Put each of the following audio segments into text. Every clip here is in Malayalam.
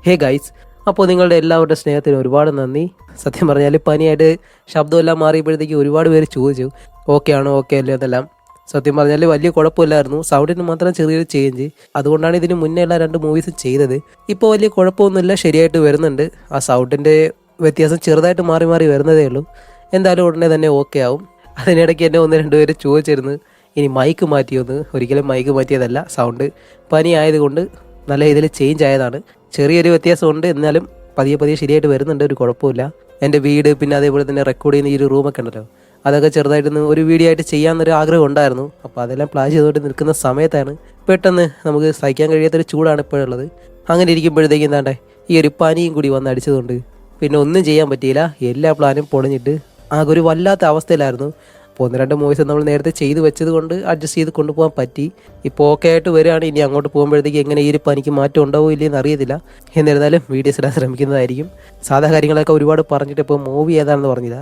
ഹേ ഗൈസ്, അപ്പോൾ നിങ്ങളുടെ എല്ലാവരുടെ സ്നേഹത്തിന് ഒരുപാട് നന്ദി. സത്യം പറഞ്ഞാൽ പനിയായിട്ട് ശബ്ദമെല്ലാം മാറിയപ്പോഴത്തേക്ക് ഒരുപാട് പേര് ചോദിച്ചു ഓക്കെ ആണോ ഓക്കെ അല്ലേ എന്നെല്ലാം. സത്യം പറഞ്ഞാൽ വലിയ കുഴപ്പമില്ലായിരുന്നു, സൗണ്ടിന് മാത്രം ചെറിയൊരു ചേഞ്ച്. അതുകൊണ്ടാണ് ഇതിന് മുന്നേ ഉള്ള 2 മൂവീസും ചെയ്തത്. ഇപ്പോൾ വലിയ കുഴപ്പമൊന്നുമില്ല, ശരിയായിട്ട് വരുന്നുണ്ട്. ആ സൗണ്ടിൻ്റെ വ്യത്യാസം ചെറുതായിട്ട് മാറി മാറി വരുന്നതേ ഉള്ളൂ. എന്തായാലും ഉടനെ തന്നെ ഓക്കെ ആവും. അതിനിടയ്ക്ക് എന്നെ 1-2 പേര് ചോദിച്ചിരുന്നു ഇനി മൈക്ക് മാറ്റിയൊന്ന്. ഒരിക്കലും മൈക്ക് മാറ്റിയതല്ല, സൗണ്ട് പനി ആയതുകൊണ്ട് നല്ല ഇതിൽ ചേഞ്ച് ആയതാണ്. ചെറിയൊരു വ്യത്യാസമുണ്ട്, എന്നാലും പതിയെ പതിയെ ശരിയായിട്ട് വരുന്നുണ്ട്, ഒരു കുഴപ്പമില്ല. എൻ്റെ വീട് പിന്നെ അതേപോലെ തന്നെ റെക്കോർഡ് ചെയ്യുന്ന ഈ ഒരു റൂമൊക്കെ ഉണ്ടല്ലോ, അതൊക്കെ ചെറുതായിട്ടൊന്ന് ഒരു വീഡിയോ ആയിട്ട് ചെയ്യാമെന്നൊരു ആഗ്രഹം ഉണ്ടായിരുന്നു. അപ്പോൾ അതെല്ലാം പ്ലാൻ ചെയ്തുകൊണ്ട് നിൽക്കുന്ന സമയത്താണ് പെട്ടെന്ന് നമുക്ക് സഹിക്കാൻ കഴിയാത്തൊരു ചൂടാണ് ഇപ്പോഴുള്ളത്. അങ്ങനെ ഇരിക്കുമ്പോഴത്തേക്കും എന്താണ്ടേ ഈ ഒരു പനിയും കൂടി വന്ന് അടിച്ചതുകൊണ്ട് പിന്നെ ഒന്നും ചെയ്യാൻ പറ്റിയില്ല. എല്ലാ പ്ലാനും പൊളിഞ്ഞിട്ട് ആകെ ഒരു വല്ലാത്ത അവസ്ഥയിലായിരുന്നു. അപ്പോൾ 1-2 മൂവീസ് നമ്മൾ നേരത്തെ ചെയ്ത് വെച്ചത് കൊണ്ട് അഡ്ജസ്റ്റ് ചെയ്ത് കൊണ്ടുപോകാൻ പറ്റി. ഇപ്പോൾ ഓക്കെ ആയിട്ട് വരികയാണ്. ഇനി അങ്ങോട്ട് പോകുമ്പോഴത്തേക്ക് എങ്ങനെ ഈ ഒരു പനിക്ക് മാറ്റം ഉണ്ടാവോ ഇല്ലയെന്ന് അറിയത്തില്ല. എന്നിരുന്നാലും വീഡിയോസ് ഇടാൻ ശ്രമിക്കുന്നതായിരിക്കും. സാധാ കാര്യങ്ങളൊക്കെ ഒരുപാട് പറഞ്ഞിട്ട് ഇപ്പോൾ മൂവി ഏതാണെന്ന് പറഞ്ഞില്ല.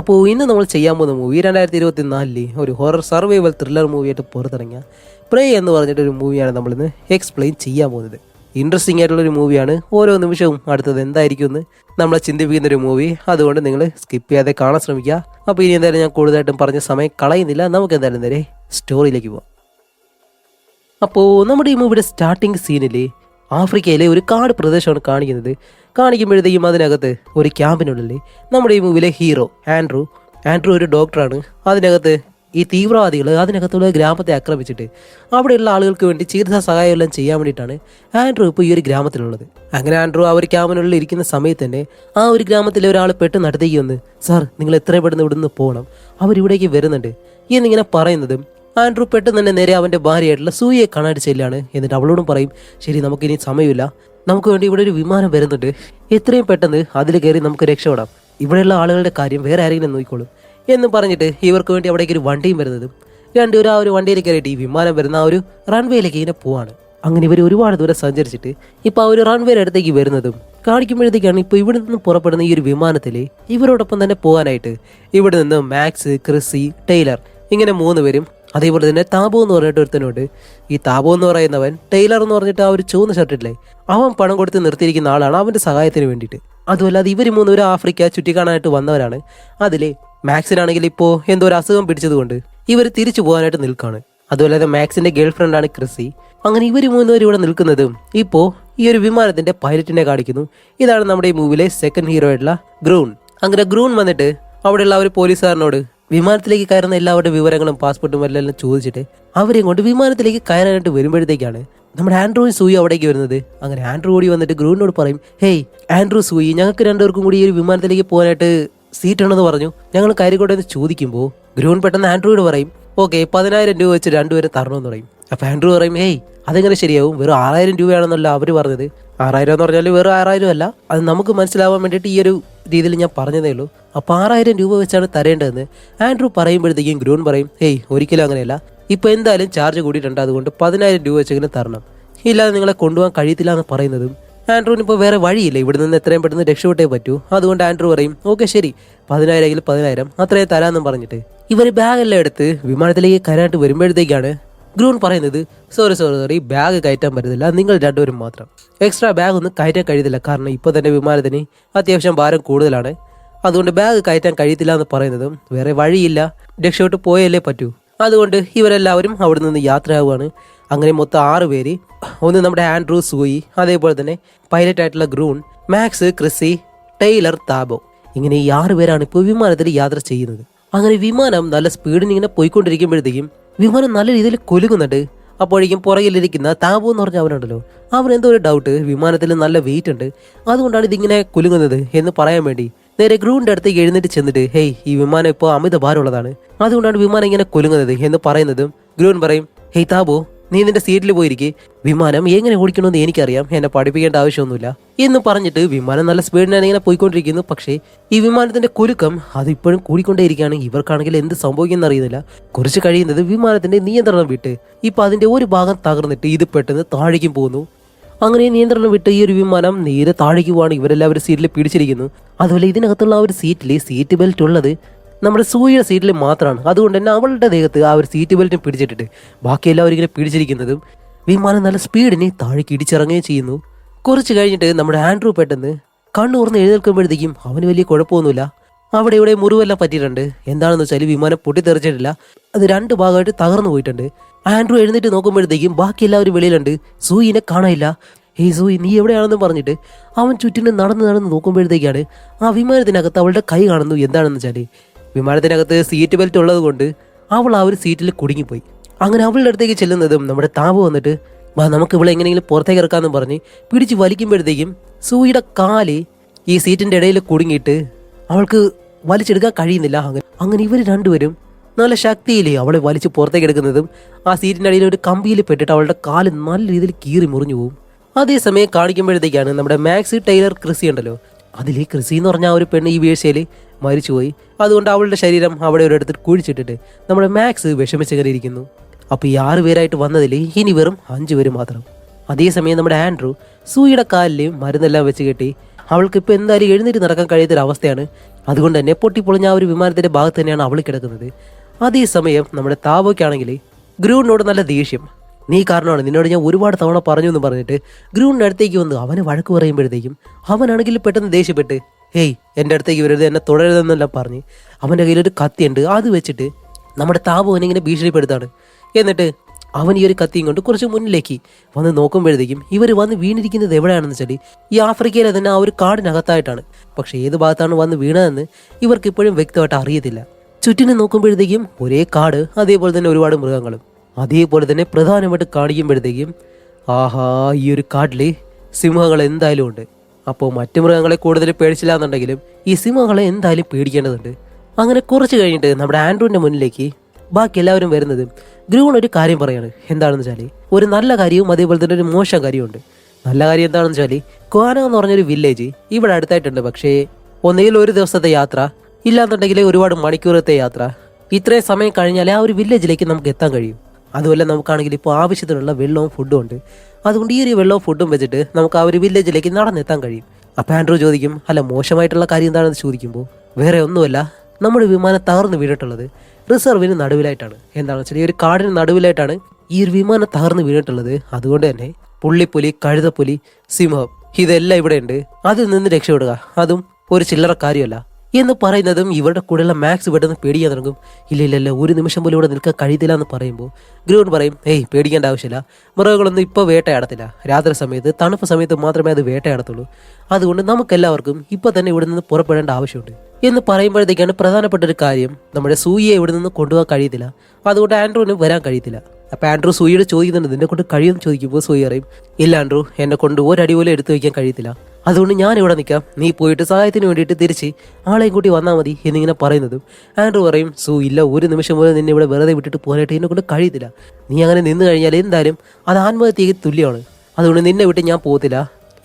അപ്പോൾ ഇന്ന് നമ്മൾ ചെയ്യാൻ പോകുന്ന മൂവി 2024 ഒരു ഹൊറർ സർവൈവൽ ത്രില്ലർ മൂവിയായിട്ട് പുറത്തിറങ്ങിയ പ്രേ എന്ന് പറഞ്ഞിട്ടൊരു മൂവിയാണ് നമ്മളിന്ന് എക്സ്പ്ലെയിൻ ചെയ്യാൻ പോകുന്നത്. ഇൻട്രസ്റ്റിംഗ് ആയിട്ടുള്ളൊരു മൂവിയാണ്. ഓരോ നിമിഷവും അടുത്തത് എന്തായിരിക്കും എന്ന് നമ്മളെ ചിന്തിപ്പിക്കുന്നൊരു മൂവി. അതുകൊണ്ട് നിങ്ങൾ സ്കിപ്പ് ചെയ്യാതെ കാണാൻ ശ്രമിക്കുക. അപ്പോൾ ഇനി എന്തായാലും ഞാൻ കൂടുതലായിട്ടും പറഞ്ഞ സമയം കളയുന്നില്ല, നമുക്ക് എന്തായാലും നേരെ സ്റ്റോറിയിലേക്ക് പോവാം. അപ്പോൾ നമ്മുടെ ഈ മൂവിയുടെ സ്റ്റാർട്ടിങ് സീനിൽ ആഫ്രിക്കയിലെ ഒരു കാട് പ്രദേശമാണ് കാണിക്കുമ്പോഴത്തേക്കും അതിനകത്ത് ഒരു ക്യാമ്പിനുള്ളിൽ നമ്മുടെ ഈ മൂവിയിലെ ഹീറോ ആൻഡ്രൂ ഒരു ഡോക്ടറാണ്. അതിനകത്ത് ഈ തീവ്രവാദികൾ അതിനകത്തുള്ള ഗ്രാമത്തെ ആക്രമിച്ചിട്ട് അവിടെയുള്ള ആളുകൾക്ക് വേണ്ടി ചികിത്സാ സഹായം എല്ലാം ചെയ്യാൻ വേണ്ടിയിട്ടാണ് ആൻഡ്രൂ ഇപ്പോൾ ഈ ഒരു ഗ്രാമത്തിലുള്ളത്. അങ്ങനെ ആൻഡ്രൂ ആ ഒരു ക്യാമ്പിനുള്ളിൽ ഇരിക്കുന്ന സമയത്ത് തന്നെ ആ ഒരു ഗ്രാമത്തിലെ ഒരാൾ പെട്ടെന്ന് അടുത്തേക്ക് വന്ന്, സാർ നിങ്ങൾ എത്രയും പെട്ടെന്ന് ഇവിടുന്ന് പോകണം, അവരിവിടേക്ക് വരുന്നുണ്ട് എന്നിങ്ങനെ പറയുന്നതും ആൻഡ്രൂ പെട്ടെന്ന് തന്നെ നേരെ അവൻ്റെ ഭാര്യയായിട്ടുള്ള സൂയിയെ കാണാൻ ചെല്ലാണ്. എന്നിട്ട് അവളോടും പറയും, ശരി നമുക്കിനി സമയമില്ല, നമുക്ക് വേണ്ടി ഇവിടെ ഒരു വിമാനം വരുന്നുണ്ട്, എത്രയും പെട്ടെന്ന് അതിൽ കയറി നമുക്ക് രക്ഷപ്പെടാം, ഇവിടെയുള്ള ആളുകളുടെ കാര്യം വേറെ ആരെങ്കിലും നോക്കിക്കോളും എന്ന് പറഞ്ഞിട്ട് ഇവർക്ക് വേണ്ടി അവിടേക്ക് ഒരു വണ്ടിയും വരുന്നതും രണ്ടുപേരും ആ ഒരു വണ്ടിയിൽ കയറിയിട്ട് ഈ വിമാനം വരുന്ന ആ ഒരു റൺവേയിലേക്ക് ഇങ്ങനെ പോവാണ്. അങ്ങനെ ഇവർ ഒരുപാട് ദൂരം സഞ്ചരിച്ചിട്ട് ഇപ്പോൾ ആ ഒരു റൺവേയുടെ അടുത്തേക്ക് വരുന്നതും കാണിക്കുമ്പോഴത്തേക്കാണ് ഇപ്പോൾ ഇവിടെ നിന്ന് പുറപ്പെടുന്ന ഈ ഒരു വിമാനത്തിൽ ഇവരോടൊപ്പം തന്നെ പോകാനായിട്ട് ഇവിടെ നിന്ന് മാക്സ്, ക്രിസി, ടൈലർ ഇങ്ങനെ 3 പേരും, അതേപോലെ തന്നെ താബോ എന്ന് പറഞ്ഞിട്ട് ഒരുത്തനുണ്ട്. ഈ താബോ എന്ന് പറയുന്നവൻ ടൈലർ എന്ന് പറഞ്ഞിട്ട് ആ ഒരു ചുവന്ന ഷർട്ടില്ലേ, അവൻ പണം കൊടുത്ത് നിർത്തിയിരിക്കുന്ന ആളാണ് അവൻ്റെ സഹായത്തിന് വേണ്ടിയിട്ട്. അതുമല്ലാതെ ഇവർ 3 പേരും ആഫ്രിക്ക ചുറ്റിക്കാണാനായിട്ട് വന്നവരാണ്. അതിലെ മാക്സിനാണെങ്കിൽ ഇപ്പോൾ എന്തോ ഒരു അസുഖം പിടിച്ചതുകൊണ്ട് ഇവർ തിരിച്ചു പോകാനായിട്ട് നിൽക്കുകയാണ്. അതുപോലെ മാക്സിന്റെ ഗേൾ ഫ്രണ്ടാണ് ക്രിസി. അങ്ങനെ ഇവർ 3 പേരും ഇവിടെ നിൽക്കുന്നതും ഇപ്പോൾ ഈ ഒരു വിമാനത്തിന്റെ പൈലറ്റിനെ കാണിക്കുന്നു. ഇതാണ് നമ്മുടെ ഈ മൂവിയിലെ സെക്കൻഡ് ഹീറോ ആയിട്ടുള്ള ഗ്രൂൺ. അങ്ങനെ ഗ്രൂൺ വന്നിട്ട് അവിടെയുള്ള ഒരു പോലീസുകാരനോട് വിമാനത്തിലേക്ക് കയറുന്ന എല്ലാവരുടെ വിവരങ്ങളും പാസ്പോർട്ടും എല്ലാം ചോദിച്ചിട്ട് അവരെയും കൊണ്ട് വിമാനത്തിലേക്ക് കയറാനായിട്ട് വരുമ്പോഴത്തേക്കാണ് നമ്മുടെ ആൻഡ്രൂയും സൂയി അവിടേക്ക് വരുന്നത്. അങ്ങനെ ആൻഡ്രൂ കൂടി വന്നിട്ട് ഗ്രൂണിനോട് പറയും, ഹേയ് ആൻഡ്രൂ, സൂയി ഞങ്ങൾക്ക് 2 പേർക്കും കൂടി ഈ ഒരു വിമാനത്തിലേക്ക് പോകാനായിട്ട് സീറ്റ് ഉണ്ടെന്ന് പറഞ്ഞു, ഞങ്ങൾ കയറിക്കോട്ടെ എന്ന് ചോദിക്കുമ്പോൾ ഗ്രൂൺ പെട്ടെന്ന് ആൻഡ്രൂയോട് പറയും, ഓക്കെ 10,000 രൂപ വെച്ച് 2 പേരും തരണമെന്ന് പറയും. അപ്പോൾ ആൻഡ്രൂ പറയും, ഹേയ് അതെങ്ങനെ ശരിയാവും, വെറും 6,000 രൂപയാണെന്നല്ല അവർ പറഞ്ഞത്. 6,000 എന്ന് പറഞ്ഞാൽ വെറും 6,000 അല്ല, അത് നമുക്ക് മനസ്സിലാവാൻ വേണ്ടിയിട്ട് ഈ ഒരു രീതിയിൽ ഞാൻ പറഞ്ഞതേ ഉള്ളൂ. അപ്പോൾ 6,000 രൂപ വെച്ചാണ് തരേണ്ടതെന്ന് ആൻഡ്രൂ പറയുമ്പോഴത്തേക്കും ഗ്രൂൺ പറയും, ഹേയ് ഒരിക്കലും അങ്ങനെയല്ല, ഇപ്പോൾ എന്തായാലും ചാർജ് കൂടിയിട്ടുണ്ട്, അതുകൊണ്ട് 10,000 രൂപ വെച്ചെങ്കിലും തരണം, ഇല്ലാതെ നിങ്ങളെ കൊണ്ടുപോകാൻ കഴിയത്തില്ല എന്ന് പറയുന്നതും ആൻഡ്രൂവിന് ഇപ്പോൾ വേറെ വഴിയില്ല, ഇവിടെ നിന്ന് എത്രയും പെട്ടെന്ന് രക്ഷപ്പെട്ടേ പറ്റൂ. അതുകൊണ്ട് ആൻഡ്രൂ പറയും, ഓക്കെ ശരി 10,000 എങ്കിൽ 10,000 അത്രയും തരാമെന്നും പറഞ്ഞിട്ട് ഇവർ ബാഗെല്ലാം എടുത്ത് വിമാനത്തിലേക്ക് കയറാനായിട്ട് വരുമ്പോഴത്തേക്കാണ് ഗ്രൂൺ പറയുന്നത്, സോറി ബാഗ് കയറ്റാൻ പറ്റത്തില്ല, നിങ്ങൾ 2 പേരും മാത്രം, എക്സ്ട്രാ ബാഗ് ഒന്നും കയറ്റാൻ കഴിയത്തില്ല, കാരണം ഇപ്പോൾ തന്നെ വിമാനത്തിന് അത്യാവശ്യം ഭാരം കൂടുതലാണ്, അതുകൊണ്ട് ബാഗ് കയറ്റാൻ കഴിയത്തില്ല എന്ന് പറയുന്നതും വേറെ വഴിയില്ല, രക്ഷപ്പെട്ട് പോയല്ലേ പറ്റൂ. അതുകൊണ്ട് ഇവരെല്ലാവരും അവിടെ നിന്ന് യാത്രയാവുകയാണ്. അങ്ങനെ മൊത്തം 6 പേര്, ഒന്ന് നമ്മുടെ ആൻഡ്രൂ, സൂയി, അതേപോലെ തന്നെ പൈലറ്റ് ആയിട്ടുള്ള ഗ്രൂൺ, മാക്സ്, ക്രിസി, ടൈലർ, താബോ, ഇങ്ങനെ ഈ 6 പേരാണ് ഇപ്പോൾ വിമാനത്തിൽ യാത്ര ചെയ്യുന്നത്. അങ്ങനെ വിമാനം നല്ല സ്പീഡിന് ഇങ്ങനെ പോയിക്കൊണ്ടിരിക്കുമ്പോഴത്തേക്കും വിമാനം നല്ല രീതിയിൽ കൊലുങ്ങുന്നുണ്ട്. അപ്പോഴേക്കും പുറകിലിരിക്കുന്ന താബോ എന്ന് പറഞ്ഞ അവനുണ്ടല്ലോ, അവൻ എന്തോ ഒരു ഡൗട്ട്, വിമാനത്തിൽ നല്ല വെയിറ്റ് ഉണ്ട്, അതുകൊണ്ടാണ് ഇതിങ്ങനെ കുലുങ്ങുന്നത് എന്ന് പറയാൻ വേണ്ടി നേരെ ഗ്രൂണിന്റെ അടുത്തേക്ക് എഴുന്നേറ്റ് ചെന്നിട്ട്, ഹേയ് ഈ വിമാനം ഇപ്പോൾ അമിത ഭാരമുള്ളതാണ്, അതുകൊണ്ടാണ് വിമാനം ഇങ്ങനെ കൊലുങ്ങുന്നത് എന്ന് പറയുന്നതും ഗ്രൂൺ പറയും, ഹേയ് താബോ നീ നിന്റെ സീറ്റിൽ പോയിരിക്കെ, വിമാനം എങ്ങനെ ഓടിക്കണമെന്ന് എനിക്കറിയാം, എന്നെ പഠിപ്പിക്കേണ്ട ആവശ്യമൊന്നുമില്ല എന്ന് പറഞ്ഞിട്ട് വിമാനം നല്ല സ്പീഡിനാണ് ഇങ്ങനെ പോയിക്കൊണ്ടിരിക്കുന്നു. പക്ഷേ ഈ വിമാനത്തിന്റെ കുലുക്കം അതിപ്പോഴും കൂടിക്കൊണ്ടേയിരിക്കുകയാണ്. ഇവർക്കാണെങ്കിൽ എന്ത് സംഭവിക്കുമെന്ന് അറിയുന്നില്ല. കുറച്ച് കഴിയുന്നത് വിമാനത്തിന്റെ നിയന്ത്രണം വിട്ട് ഇപ്പൊ അതിന്റെ ഒരു ഭാഗം തകർന്നിട്ട് ഇത് പെട്ടെന്ന് താഴേക്കും പോകുന്നു. അങ്ങനെ നിയന്ത്രണം വിട്ട് ഈ ഒരു വിമാനം നേരെ താഴേക്ക് പോവാണ്. ഇവരെല്ലാവരും സീറ്റിൽ പിടിച്ചിരിക്കുന്നു. അതുപോലെ ഇതിനകത്തുള്ള ആ ഒരു സീറ്റ് ബെൽറ്റ് ഉള്ളത് നമ്മുടെ സൂയിയുടെ സീറ്റിൽ മാത്രമാണ്. അതുകൊണ്ട് തന്നെ അവളുടെ ദേഹത്ത് ആ ഒരു സീറ്റ് ബെൽറ്റും പിടിച്ചിട്ടിട്ട് ബാക്കി എല്ലാവരും ഇങ്ങനെ പിടിച്ചിരിക്കുന്നതും വിമാനം നല്ല സ്പീഡിന് താഴേക്ക് ഇടിച്ചിറങ്ങുകയും ചെയ്യുന്നു. കുറച്ച് കഴിഞ്ഞിട്ട് നമ്മുടെ ആൻഡ്രൂ പെട്ടെന്ന് കണ്ണു തുറന്ന് എഴുന്നേൽക്കുമ്പോഴത്തേക്കും അവന് വലിയ കുഴപ്പമൊന്നുമില്ല. അവിടെ ഇവിടെ മുറിവെല്ലാം പറ്റിയിട്ടുണ്ട്. എന്താണെന്ന് വെച്ചാൽ വിമാനം പൊട്ടിത്തെറിച്ചിട്ടില്ല, അത് 2 ഭാഗമായിട്ട് തകർന്നു പോയിട്ടുണ്ട്. ആൻഡ്രൂ എഴുന്നേറ്റ് നോക്കുമ്പോഴത്തേക്കും ബാക്കി എല്ലാവരും വെളിയിലുണ്ട്. സൂയിനെ കാണാനില്ല. ഹേയ് സൂയി, നീ എവിടെയാണെന്ന് പറഞ്ഞിട്ട് അവൻ ചുറ്റിനും നടന്ന് നോക്കുമ്പോഴത്തേക്കാണ് ആ വിമാനത്തിനകത്ത് അവളുടെ കൈ കാണുന്നു. എന്താണെന്ന് വെച്ചാൽ വിമാനത്തിനകത്ത് സീറ്റ് ബെൽറ്റ് ഉള്ളത് കൊണ്ട് അവൾ ആ ഒരു സീറ്റിൽ കുടുങ്ങിപ്പോയി. അങ്ങനെ അവളുടെ അടുത്തേക്ക് ചെല്ലുന്നതും നമ്മുടെ താപ വന്നിട്ട് നമുക്ക് ഇവിടെ എങ്ങനെയെങ്കിലും പുറത്തേക്ക് ഇറക്കാമെന്ന് പറഞ്ഞ് പിടിച്ച് വലിക്കുമ്പോഴത്തേക്കും സൂയിയുടെ കാല് ഈ സീറ്റിൻ്റെ ഇടയിൽ കുടുങ്ങിയിട്ട് അവൾക്ക് വലിച്ചെടുക്കാൻ കഴിയുന്നില്ല. അങ്ങനെ ഇവർ രണ്ടുപേരും നല്ല ശക്തിയിൽ അവളെ വലിച്ച് പുറത്തേക്ക് എടുക്കുന്നതും ആ സീറ്റിൻ്റെ അടിയിൽ ഒരു കമ്പിയിൽ പെട്ടിട്ട് അവളുടെ കാല് നല്ല രീതിയിൽ കീറി മുറിഞ്ഞു പോകും. അതേസമയം കാണിക്കുമ്പോഴത്തേക്കാണ് നമ്മുടെ മാക്സ് ടൈലർ ക്രിസി ഉണ്ടല്ലോ, അതിൽ ക്രിസി എന്ന് പറഞ്ഞ ആ ഒരു പെണ്ണ് ഈ വീഴ്ചയിൽ മരിച്ചുപോയി. അതുകൊണ്ട് അവളുടെ ശരീരം അവിടെ ഒരിടത്ത് കുഴിച്ചിട്ടിട്ട് നമ്മുടെ മാക്സ് വിഷമിച്ച് കയറിയിരിക്കുന്നു. അപ്പോൾ ഈ 6 പേരായിട്ട് വന്നതിൽ ഇനി വെറും 5 പേര് മാത്രം. അതേസമയം നമ്മുടെ ആൻഡ്രൂ സൂയിയുടെ കാലിൽ മരുന്നെല്ലാം വെച്ച് കെട്ടി അവൾക്ക് ഇപ്പോൾ എന്തായാലും എഴുന്നേറ്റ് നടക്കാൻ കഴിയാത്തൊരവസ്ഥയാണ്. അതുകൊണ്ട് തന്നെ പൊട്ടിപ്പൊളിഞ്ഞ ആ ഒരു വിമാനത്തിൻ്റെ ഭാഗത്ത് തന്നെയാണ് അവൾ കിടക്കുന്നത്. അതേസമയം നമ്മുടെ താവോയ്ക്കാണെങ്കിൽ ഗ്രൂണിനോട് നല്ല ദേഷ്യം. നീ കാരണമാണ്, നിന്നോട് ഞാൻ ഒരുപാട് തവണ പറഞ്ഞു എന്ന് പറഞ്ഞിട്ട് ഗ്രൂണിൻ്റെ അടുത്തേക്ക് വന്ന് അവനെ വഴക്ക് പറയുമ്പോഴത്തേക്കും അവനാണെങ്കിൽ പെട്ടെന്ന് ദേഷ്യപ്പെട്ട് ഹേയ് എൻ്റെ അടുത്തേക്ക് വരരുത്, എന്നെ തുടരുതെന്നെല്ലാം പറഞ്ഞ് അവൻ്റെ കയ്യിലൊരു കത്തിയുണ്ട്, അത് വെച്ചിട്ട് നമ്മുടെ താപു അവനിങ്ങനെ ഭീഷണിപ്പെടുത്താണ്. എന്നിട്ട് അവൻ ഈ ഒരു കത്തിയും കൊണ്ട് കുറച്ച് മുന്നിലേക്ക് വന്ന് നോക്കുമ്പോഴത്തേക്കും ഇവർ വന്ന് വീണിരിക്കുന്നത് എവിടെയാണെന്ന് വെച്ചാൽ ഈ ആഫ്രിക്കയിലെ തന്നെ ആ ഒരു കാടിനകത്തായിട്ടാണ്. പക്ഷേ ഏത് ഭാഗത്താണ് വന്ന് വീണതെന്ന് ഇവർക്ക് ഇപ്പോഴും വ്യക്തമായിട്ട് അറിയത്തില്ല. ചുറ്റിനും നോക്കുമ്പോഴത്തേക്കും ഒരേ കാട്, അതേപോലെ തന്നെ ഒരുപാട് മൃഗങ്ങളും. അതേപോലെ തന്നെ പ്രധാനമായിട്ട് കാണിക്കുമ്പോഴത്തേക്കും ആഹാ, ഈ ഒരു കാട്ടിൽ സിംഹങ്ങൾ എന്തായാലും ഉണ്ട്. അപ്പോൾ മറ്റു മൃഗങ്ങളെ കൂടുതൽ പേടിച്ചില്ല എന്നുണ്ടെങ്കിലും ഈ സിംഹങ്ങളെ എന്തായാലും പേടിക്കേണ്ടതുണ്ട്. അങ്ങനെ കുറച്ച് കഴിഞ്ഞിട്ട് നമ്മുടെ ആൻഡ്രൂവിൻ്റെ മുന്നിലേക്ക് ബാക്കി എല്ലാവരും വരുന്നത് ഗ്രൂൺ ഒരു കാര്യം പറയാണ്. എന്താണെന്ന് വെച്ചാൽ ഒരു നല്ല കാര്യവും അതേപോലെ തന്നെ ഒരു മോശം കാര്യമുണ്ട്. നല്ല കാര്യം എന്താണെന്ന് വെച്ചാൽ ക്വാന എന്ന് പറഞ്ഞൊരു വില്ലേജ് ഇവിടെ അടുത്തായിട്ടുണ്ട്. പക്ഷേ ഒന്നുകിൽ ഒരു ദിവസത്തെ യാത്ര, ഇല്ലാന്നുണ്ടെങ്കിൽ ഒരുപാട് മണിക്കൂറത്തെ യാത്ര. ഇത്രയും സമയം കഴിഞ്ഞാൽ ആ ഒരു വില്ലേജിലേക്ക് നമുക്ക് എത്താൻ കഴിയും. അതുപോലെ നമുക്കാണെങ്കിൽ ഇപ്പോൾ ആവശ്യത്തിനുള്ള വെള്ളവും ഫുഡും ഉണ്ട്. അതുകൊണ്ട് ഈ ഒരു വെള്ളവും ഫുഡും വെച്ചിട്ട് നമുക്ക് ആ ഒരു വില്ലേജിലേക്ക് നടന്നെത്താൻ കഴിയും. അപ്പോൾ ആൻഡ്രൂ ചോദിക്കും, അല്ല മോശമായിട്ടുള്ള കാര്യം എന്താണെന്ന് ചോദിക്കുമ്പോൾ വേറെ ഒന്നുമല്ല, നമ്മുടെ വിമാനം തകർന്നു വീണിട്ടുള്ളത് റിസർവിന് നടുവിലായിട്ടാണ്. എന്താണെന്ന് വെച്ചാൽ ഈ ഒരു കാടിന് നടുവിലായിട്ടാണ് ഈ ഒരു വിമാനം തകർന്നു വീണിട്ടുള്ളത്. അതുകൊണ്ട് തന്നെ പുള്ളിപ്പുലി, കഴുതപ്പുലി, സിംഹം ഇതെല്ലാം ഇവിടെ ഉണ്ട്. അതിൽ നിന്ന് രക്ഷപ്പെടുക അതും ഒരു ചില്ലറ കാര്യമല്ല എന്ന് പറയുന്നതും ഇവരുടെ കൂടെയുള്ള മാക്സ് പെട്ടെന്ന് പേടിക്കാൻ തുടങ്ങും. ഇല്ല, ഒരു നിമിഷം പോലും ഇവിടെ നിൽക്കാൻ കഴിയത്തില്ല എന്ന് പറയുമ്പോൾ ഗ്രൂൺ പറയും, പേടിക്കേണ്ട ആവശ്യമില്ല, മൃഗങ്ങളൊന്നും ഇപ്പോൾ വേട്ടയാടത്തില്ല. രാത്രി സമയത്ത്, തണുപ്പ് സമയത്ത് മാത്രമേ അത് വേട്ടയാടത്തുള്ളൂ. അതുകൊണ്ട് നമുക്കെല്ലാവർക്കും ഇപ്പോൾ തന്നെ ഇവിടെ നിന്ന് പുറപ്പെടേണ്ട ആവശ്യമുണ്ട് എന്ന് പറയുമ്പോഴത്തേക്കാണ് പ്രധാനപ്പെട്ട ഒരു കാര്യം, നമ്മുടെ സൂയിയെ ഇവിടെ നിന്ന് കൊണ്ടുപോകാൻ കഴിയത്തില്ല. അതുകൊണ്ട് ആൻഡ്രൂവിന് വരാൻ കഴിയത്തില്ല. അപ്പോൾ ആൻഡ്രൂ സൂയിയോട് ചോദിക്കുന്നുണ്ട്, നിന്നെ കൊണ്ട് കഴിയുമെന്ന് ചോദിക്കുമ്പോൾ സൂയി പറയും, ഇല്ല ആൻഡ്രൂ, എന്നെ കൊണ്ട് ഒരടി പോലും എടുത്തു വയ്ക്കാൻ കഴിയത്തില്ല. അതുകൊണ്ട് ഞാൻ ഇവിടെ നിൽക്കാം, നീ പോയിട്ട് സഹായത്തിന് വേണ്ടിയിട്ട് തിരിച്ച് ആളെയും കൂട്ടി വന്നാൽ മതി എന്നിങ്ങനെ പറയുന്നതും ആൻഡ്രൂ പറയും, ഇല്ല, ഒരു നിമിഷം പോലും നിന്നെ ഇവിടെ വെറുതെ വിട്ടിട്ട് പോകാനായിട്ട് എന്നെ കൊണ്ട് കഴിയത്തില്ല. നീ അങ്ങനെ നിന്ന് കഴിഞ്ഞാൽ എന്തായാലും അത് ആത്മഹത്യക്ക് തുല്യമാണ്. അതുകൊണ്ട് നിന്നെ വിട്ട് ഞാൻ പോകത്തില്ല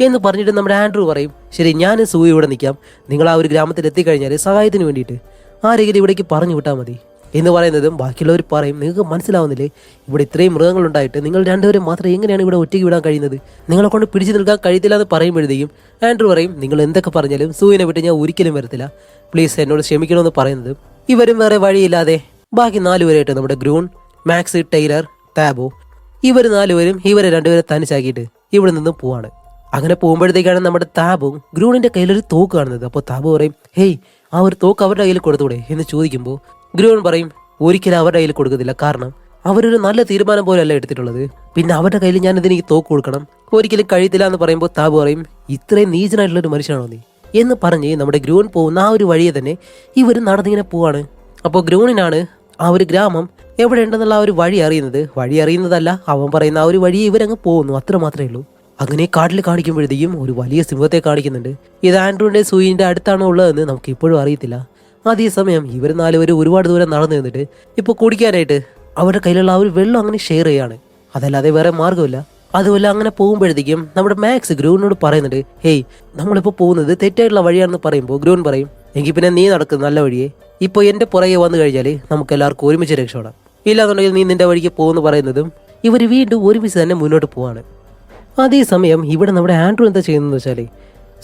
എന്ന് പറഞ്ഞിട്ട് നമ്മുടെ ആൻഡ്രൂ പറയും, ശരി, ഞാൻ സൂയി ഇവിടെ നിൽക്കാം, നിങ്ങൾ ആ ഒരു ഗ്രാമത്തിൽ എത്തിക്കഴിഞ്ഞാൽ സഹായത്തിന് വേണ്ടിയിട്ട് ആരെങ്കിലും ഇവിടേക്ക് പറഞ്ഞു വിട്ടാൽ മതി എന്ന് പറയുന്നതും ബാക്കിയുള്ളവർ പറയും, നിങ്ങൾക്ക് മനസ്സിലാവുന്നില്ലേ, ഇവിടെ ഇത്രയും മൃഗങ്ങളുണ്ടായിട്ട് നിങ്ങൾ രണ്ടുപേരും മാത്രം എങ്ങനെയാണ് ഇവിടെ ഒറ്റയ്ക്ക് വിടാൻ കഴിയുന്നത്, നിങ്ങളെ കൊണ്ട് പിടിച്ചു നിൽക്കാൻ കഴിയത്തില്ല എന്ന് പറയുമ്പോഴത്തേക്കും ആൻഡ്രൂ പറയും, നിങ്ങൾ എന്തൊക്കെ പറഞ്ഞാലും സൂയിനെ വിട്ട് ഞാൻ ഒരിക്കലും വരത്തില്ല, പ്ലീസ് എന്നോട് ക്ഷമിക്കണമെന്ന് പറയുന്നതും ഇവരും വേറെ വഴിയില്ലാതെ ബാക്കി 4 പേരായിട്ട് നമ്മുടെ ഗ്രൂൺ, മാക്സ്, ടൈലർ, താബോ ഇവർ 4 പേരും ഇവരെ 2 പേരെ തനിച്ചാക്കിയിട്ട് ഇവിടെ നിന്നും പോവാണ്. അങ്ങനെ പോകുമ്പോഴത്തേക്കാണ് നമ്മുടെ താബും ഗ്രൂണിന്റെ കയ്യിലൊരു തോക്ക് കാണുന്നത്. അപ്പോൾ താബു പറയും, ആ ഒരു തോക്ക് അവരുടെ കയ്യിൽ കൊടുത്തൂടെ എന്ന് ചോദിക്കുമ്പോൾ ഗ്രൂൺ പറയും, ഒരിക്കലും അവരുടെ കയ്യിൽ കൊടുക്കത്തില്ല, കാരണം അവരൊരു നല്ല തീരുമാനം പോലെയല്ല എടുത്തിട്ടുള്ളത്, പിന്നെ അവരുടെ കയ്യിൽ ഞാൻ ഇതിന് തോക്ക് കൊടുക്കണം, ഒരിക്കലും കഴിയത്തില്ല എന്ന് പറയുമ്പോൾ താബു പറയും, ഇത്രയും നീചനായിട്ടുള്ളൊരു മനുഷ്യനാണോ നീ എന്ന് പറഞ്ഞ് നമ്മുടെ ഗ്രൂൺ പോകുന്ന ആ ഒരു വഴിയെ തന്നെ ഇവർ നടന്നിങ്ങനെ പോവാണ്. അപ്പോൾ ഗ്രൂണിനാണ് ആ ഒരു ഗ്രാമം എവിടെ ഉണ്ടെന്നുള്ള ആ ഒരു വഴി അറിയുന്നതല്ല, അവൻ പറയുന്ന ആ ഒരു വഴിയെ ഇവരങ്ങ് പോകുന്നു, അത്ര മാത്രമേ ഉള്ളൂ. അങ്ങനെ കാട്ടിൽ കാണിക്കുമ്പോഴത്തേക്കും ഒരു വലിയ സിംഹത്തെ കാണിക്കുന്നുണ്ട്. ഇത് ആൻഡ്രൂവിൻ്റെ സൂയിൻ്റെ അടുത്താണോ ഉള്ളതെന്ന് നമുക്ക് ഇപ്പോഴും അറിയത്തില്ല. അതേസമയം ഇവർ 4 പേര് ഒരുപാട് ദൂരം നടന്നു നിന്നിട്ട് ഇപ്പോൾ കുടിക്കാനായിട്ട് അവരുടെ കയ്യിലുള്ള ആ ഒരു വെള്ളം അങ്ങനെ ഷെയർ ചെയ്യാണ്, അതല്ലാതെ വേറെ മാർഗ്ഗമില്ല. അതുപോലെ അങ്ങനെ പോകുമ്പോഴത്തേക്കും നമ്മുടെ മാക്സ് ഗ്രൂണിനോട് പറയുന്നുണ്ട്, നമ്മളിപ്പോൾ പോകുന്നത് തെറ്റായിട്ടുള്ള വഴിയാണെന്ന് പറയുമ്പോൾ ഗ്രൂൺ പറയും, എങ്കിൽ പിന്നെ നീ നടക്കുന്ന നല്ല വഴിയെ, ഇപ്പോൾ എൻ്റെ പുറകെ വന്നു കഴിഞ്ഞാൽ നമുക്ക് എല്ലാവർക്കും ഒരുമിച്ച് രക്ഷപ്പെടാം, ഇല്ലാന്നുണ്ടെങ്കിൽ നീ നിന്റെ വഴിക്ക് പോകുമെന്ന് പറയുന്നതും ഇവർ വീണ്ടും ഒരുമിച്ച് തന്നെ മുന്നോട്ട് പോവാണ്. അതേസമയം ഇവിടെ നമ്മുടെ ആൻഡ്രൂ എന്താ ചെയ്യുന്നതെന്ന് വെച്ചാൽ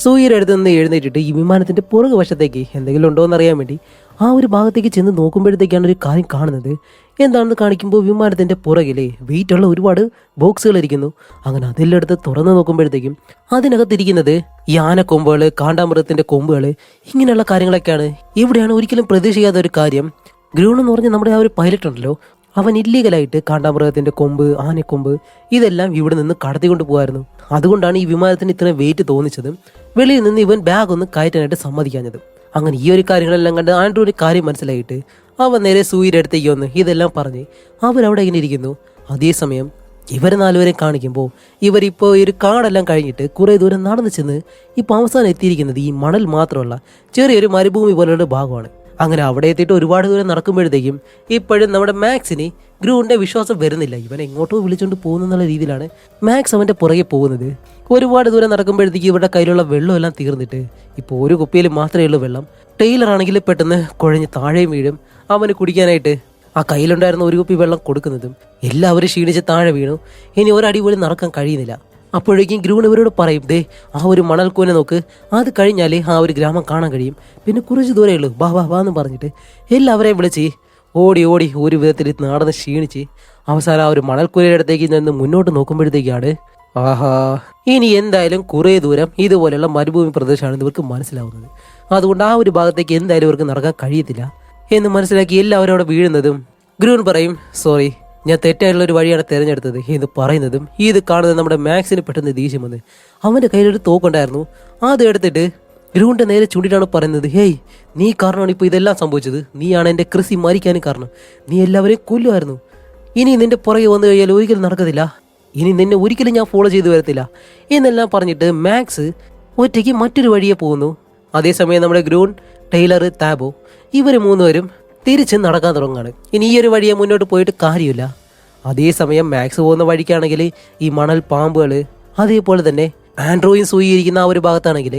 സൂയിയുടെ അടുത്ത് നിന്ന് എഴുന്നേറ്റിട്ട് ഈ വിമാനത്തിൻ്റെ പുറകു വശത്തേക്ക് എന്തെങ്കിലും ഉണ്ടോ എന്നറിയാൻ വേണ്ടി ആ ഒരു ഭാഗത്തേക്ക് ചെന്ന് നോക്കുമ്പോഴത്തേക്കാണ് ഒരു കാര്യം കാണുന്നത്. എന്താണെന്ന് കാണിക്കുമ്പോൾ വിമാനത്തിൻ്റെ പുറകിലെ വെയിറ്റുള്ള ഒരുപാട് ബോക്സുകൾ ഇരിക്കുന്നു. അങ്ങനെ അതെല്ലാം എടുത്ത് തുറന്നു നോക്കുമ്പോഴത്തേക്കും അതിനകത്തിരിക്കുന്നത് ഈ ആനക്കൊമ്പുകൾ, കാണ്ടാമൃഗത്തിൻ്റെ കൊമ്പുകൾ, ഇങ്ങനെയുള്ള കാര്യങ്ങളൊക്കെയാണ്. ഇവിടെയാണ് ഒരിക്കലും പ്രതീക്ഷിക്കാത്ത ഒരു കാര്യം. ഗ്രൂൺ എന്ന് പറഞ്ഞ നമ്മുടെ ആ ഒരു പൈലറ്റ് ഉണ്ടല്ലോ, അവൻ ഇല്ലീഗലായിട്ട് കാണ്ടാമൃഗത്തിൻ്റെ കൊമ്പ്, ആനക്കൊമ്പ് ഇതെല്ലാം ഇവിടെ നിന്ന് കടത്തിക്കൊണ്ട് പോകുമായിരുന്നു. അതുകൊണ്ടാണ് ഈ വിമാനത്തിന് ഇത്രയും വെയിറ്റ് തോന്നിച്ചതും വെളിയിൽ നിന്ന് ഇവൻ ബാഗ് ഒന്ന് കയറ്റാനായിട്ട് സമ്മതിക്കാഞ്ഞതും. അങ്ങനെ ഈ ഒരു കാര്യങ്ങളെല്ലാം കണ്ട് ആൻഡ്രൂവിന് കാര്യം മനസ്സിലായിട്ട് അവൻ നേരെ സൂയിയുടെ അടുത്തേക്ക് വന്ന് ഇതെല്ലാം പറഞ്ഞ് അവരവിടെ ഇങ്ങനെ ഇരിക്കുന്നു. അതേസമയം ഇവരെ നാലുപേരെ കാണിക്കുമ്പോൾ ഇവരിപ്പോൾ ഈ ഒരു കാടെല്ലാം കഴിഞ്ഞിട്ട് കുറേ ദൂരം നടന്നു ചെന്ന് ഇപ്പോൾ അവസാനം എത്തിയിരിക്കുന്നത് ഈ മണൽ മാത്രമല്ല ചെറിയൊരു മരുഭൂമി പോലെയുള്ള ഭാഗമാണ്. അങ്ങനെ അവിടെ എത്തിയിട്ട് ഒരുപാട് ദൂരം നടക്കുമ്പോഴത്തേക്കും ഇപ്പോഴും നമ്മുടെ മാക്സിന് ഗ്രൂണിന്റെ വിശ്വാസം വരുന്നില്ല. ഇവൻ എങ്ങോട്ടോ വിളിച്ചുകൊണ്ട് പോകുന്നുള്ള രീതിയിലാണ് മാക്സ് അവൻ്റെ പുറകെ പോകുന്നത്. ഒരുപാട് ദൂരം നടക്കുമ്പോഴത്തേക്ക് ഇവരുടെ കയ്യിലുള്ള വെള്ളമെല്ലാം തീർന്നിട്ട് ഇപ്പോൾ ഒരു കുപ്പിയിൽ മാത്രമേ ഉള്ളൂ വെള്ളം. ടൈലർ ആണെങ്കിൽ പെട്ടെന്ന് കുഴഞ്ഞ് താഴെയും വീഴും. അവന് കുടിക്കാനായിട്ട് ആ കയ്യിലുണ്ടായിരുന്ന ഒരു കുപ്പി വെള്ളം കൊടുക്കുന്നതും എല്ലാവരും ക്ഷീണിച്ച് താഴെ വീണു. ഇനി ഒരടി പോലും നടക്കാൻ കഴിയുന്നില്ല. അപ്പോഴേക്കും ഗ്രൂൺ ഇവരോട് പറയും, ദേ ആ ഒരു മണൽക്കൂനെ നോക്ക്, അത് കഴിഞ്ഞാലേ ആ ഒരു ഗ്രാമം കാണാൻ കഴിയും, പിന്നെ കുറച്ച് ദൂരമേ ഉള്ളൂ, വാ വാ വാ എന്ന് പറഞ്ഞിട്ട് എല്ലാവരെയും വിളിച്ച് ഓടി ഓടി ഒരു വിധത്തിൽ നടന്ന് ക്ഷീണിച്ച് അവസാനം ആ ഒരു മണൽക്കൂനയുടെ അടുത്തേക്ക് നിന്ന് മുന്നോട്ട് നോക്കുമ്പോഴത്തേക്കാണ് ആഹാ ഇനി എന്തായാലും കുറേ ദൂരം ഇതുപോലെയുള്ള മരുഭൂമി പ്രദേശമാണെന്ന് ഇവർക്ക് മനസ്സിലാവുന്നത്. അതുകൊണ്ട് ആ ഒരു ഭാഗത്തേക്ക് എന്തായാലും ഇവർക്ക് നടക്കാൻ കഴിയത്തില്ല എന്ന് മനസ്സിലാക്കി എല്ലാവരും അവിടെ വീഴുന്നതും ഗ്രൂൺ പറയും, സോറി, ഞാൻ തെറ്റായിട്ടുള്ള ഒരു വഴിയാണ് തിരഞ്ഞെടുത്തത് എന്ന് പറയുന്നതും ഇത് കാണുന്നത് നമ്മുടെ മാക്സിന് പെട്ടെന്ന് ദേഷ്യം വന്ന് അവൻ്റെ കയ്യിലൊരു തോക്കുണ്ടായിരുന്നു. അത് എടുത്തിട്ട് ഗ്രൂണിൻ്റെ നേരെ ചൂണ്ടിട്ടാണ് പറയുന്നത്, ഹേയ്, നീ കാരണമാണ് ഇപ്പോൾ ഇതെല്ലാം സംഭവിച്ചത്, നീയാണ് എൻ്റെ കൃഷി മരിക്കാനും കാരണം, നീ എല്ലാവരെയും കൊല്ലുമായിരുന്നു, ഇനി നിന്റെ പുറകെ വന്നു കഴിഞ്ഞാൽ ഒരിക്കലും നടക്കത്തില്ല, ഇനി നിന്നെ ഒരിക്കലും ഞാൻ ഫോളോ ചെയ്തു വരത്തില്ല എന്നെല്ലാം പറഞ്ഞിട്ട് മാക്സ് ഒറ്റയ്ക്ക് മറ്റൊരു വഴിയെ പോകുന്നു. അതേസമയം നമ്മുടെ ഗ്രൂൺ, ടൈലർ, താബോ ഇവർ മൂന്നുപേരും തിരിച്ച് നടക്കാൻ തുടങ്ങുകയാണ്. ഇനി ഈ ഒരു വഴിയെ മുന്നോട്ട് പോയിട്ട് കാര്യമില്ല. അതേസമയം മാക്സ് പോകുന്ന വഴിക്കാണെങ്കിൽ ഈ മണൽ പാമ്പുകൾ, അതേപോലെ തന്നെ ആൻഡ്രോയും സൂയിരിക്കുന്ന ആ ഒരു ഭാഗത്താണെങ്കിൽ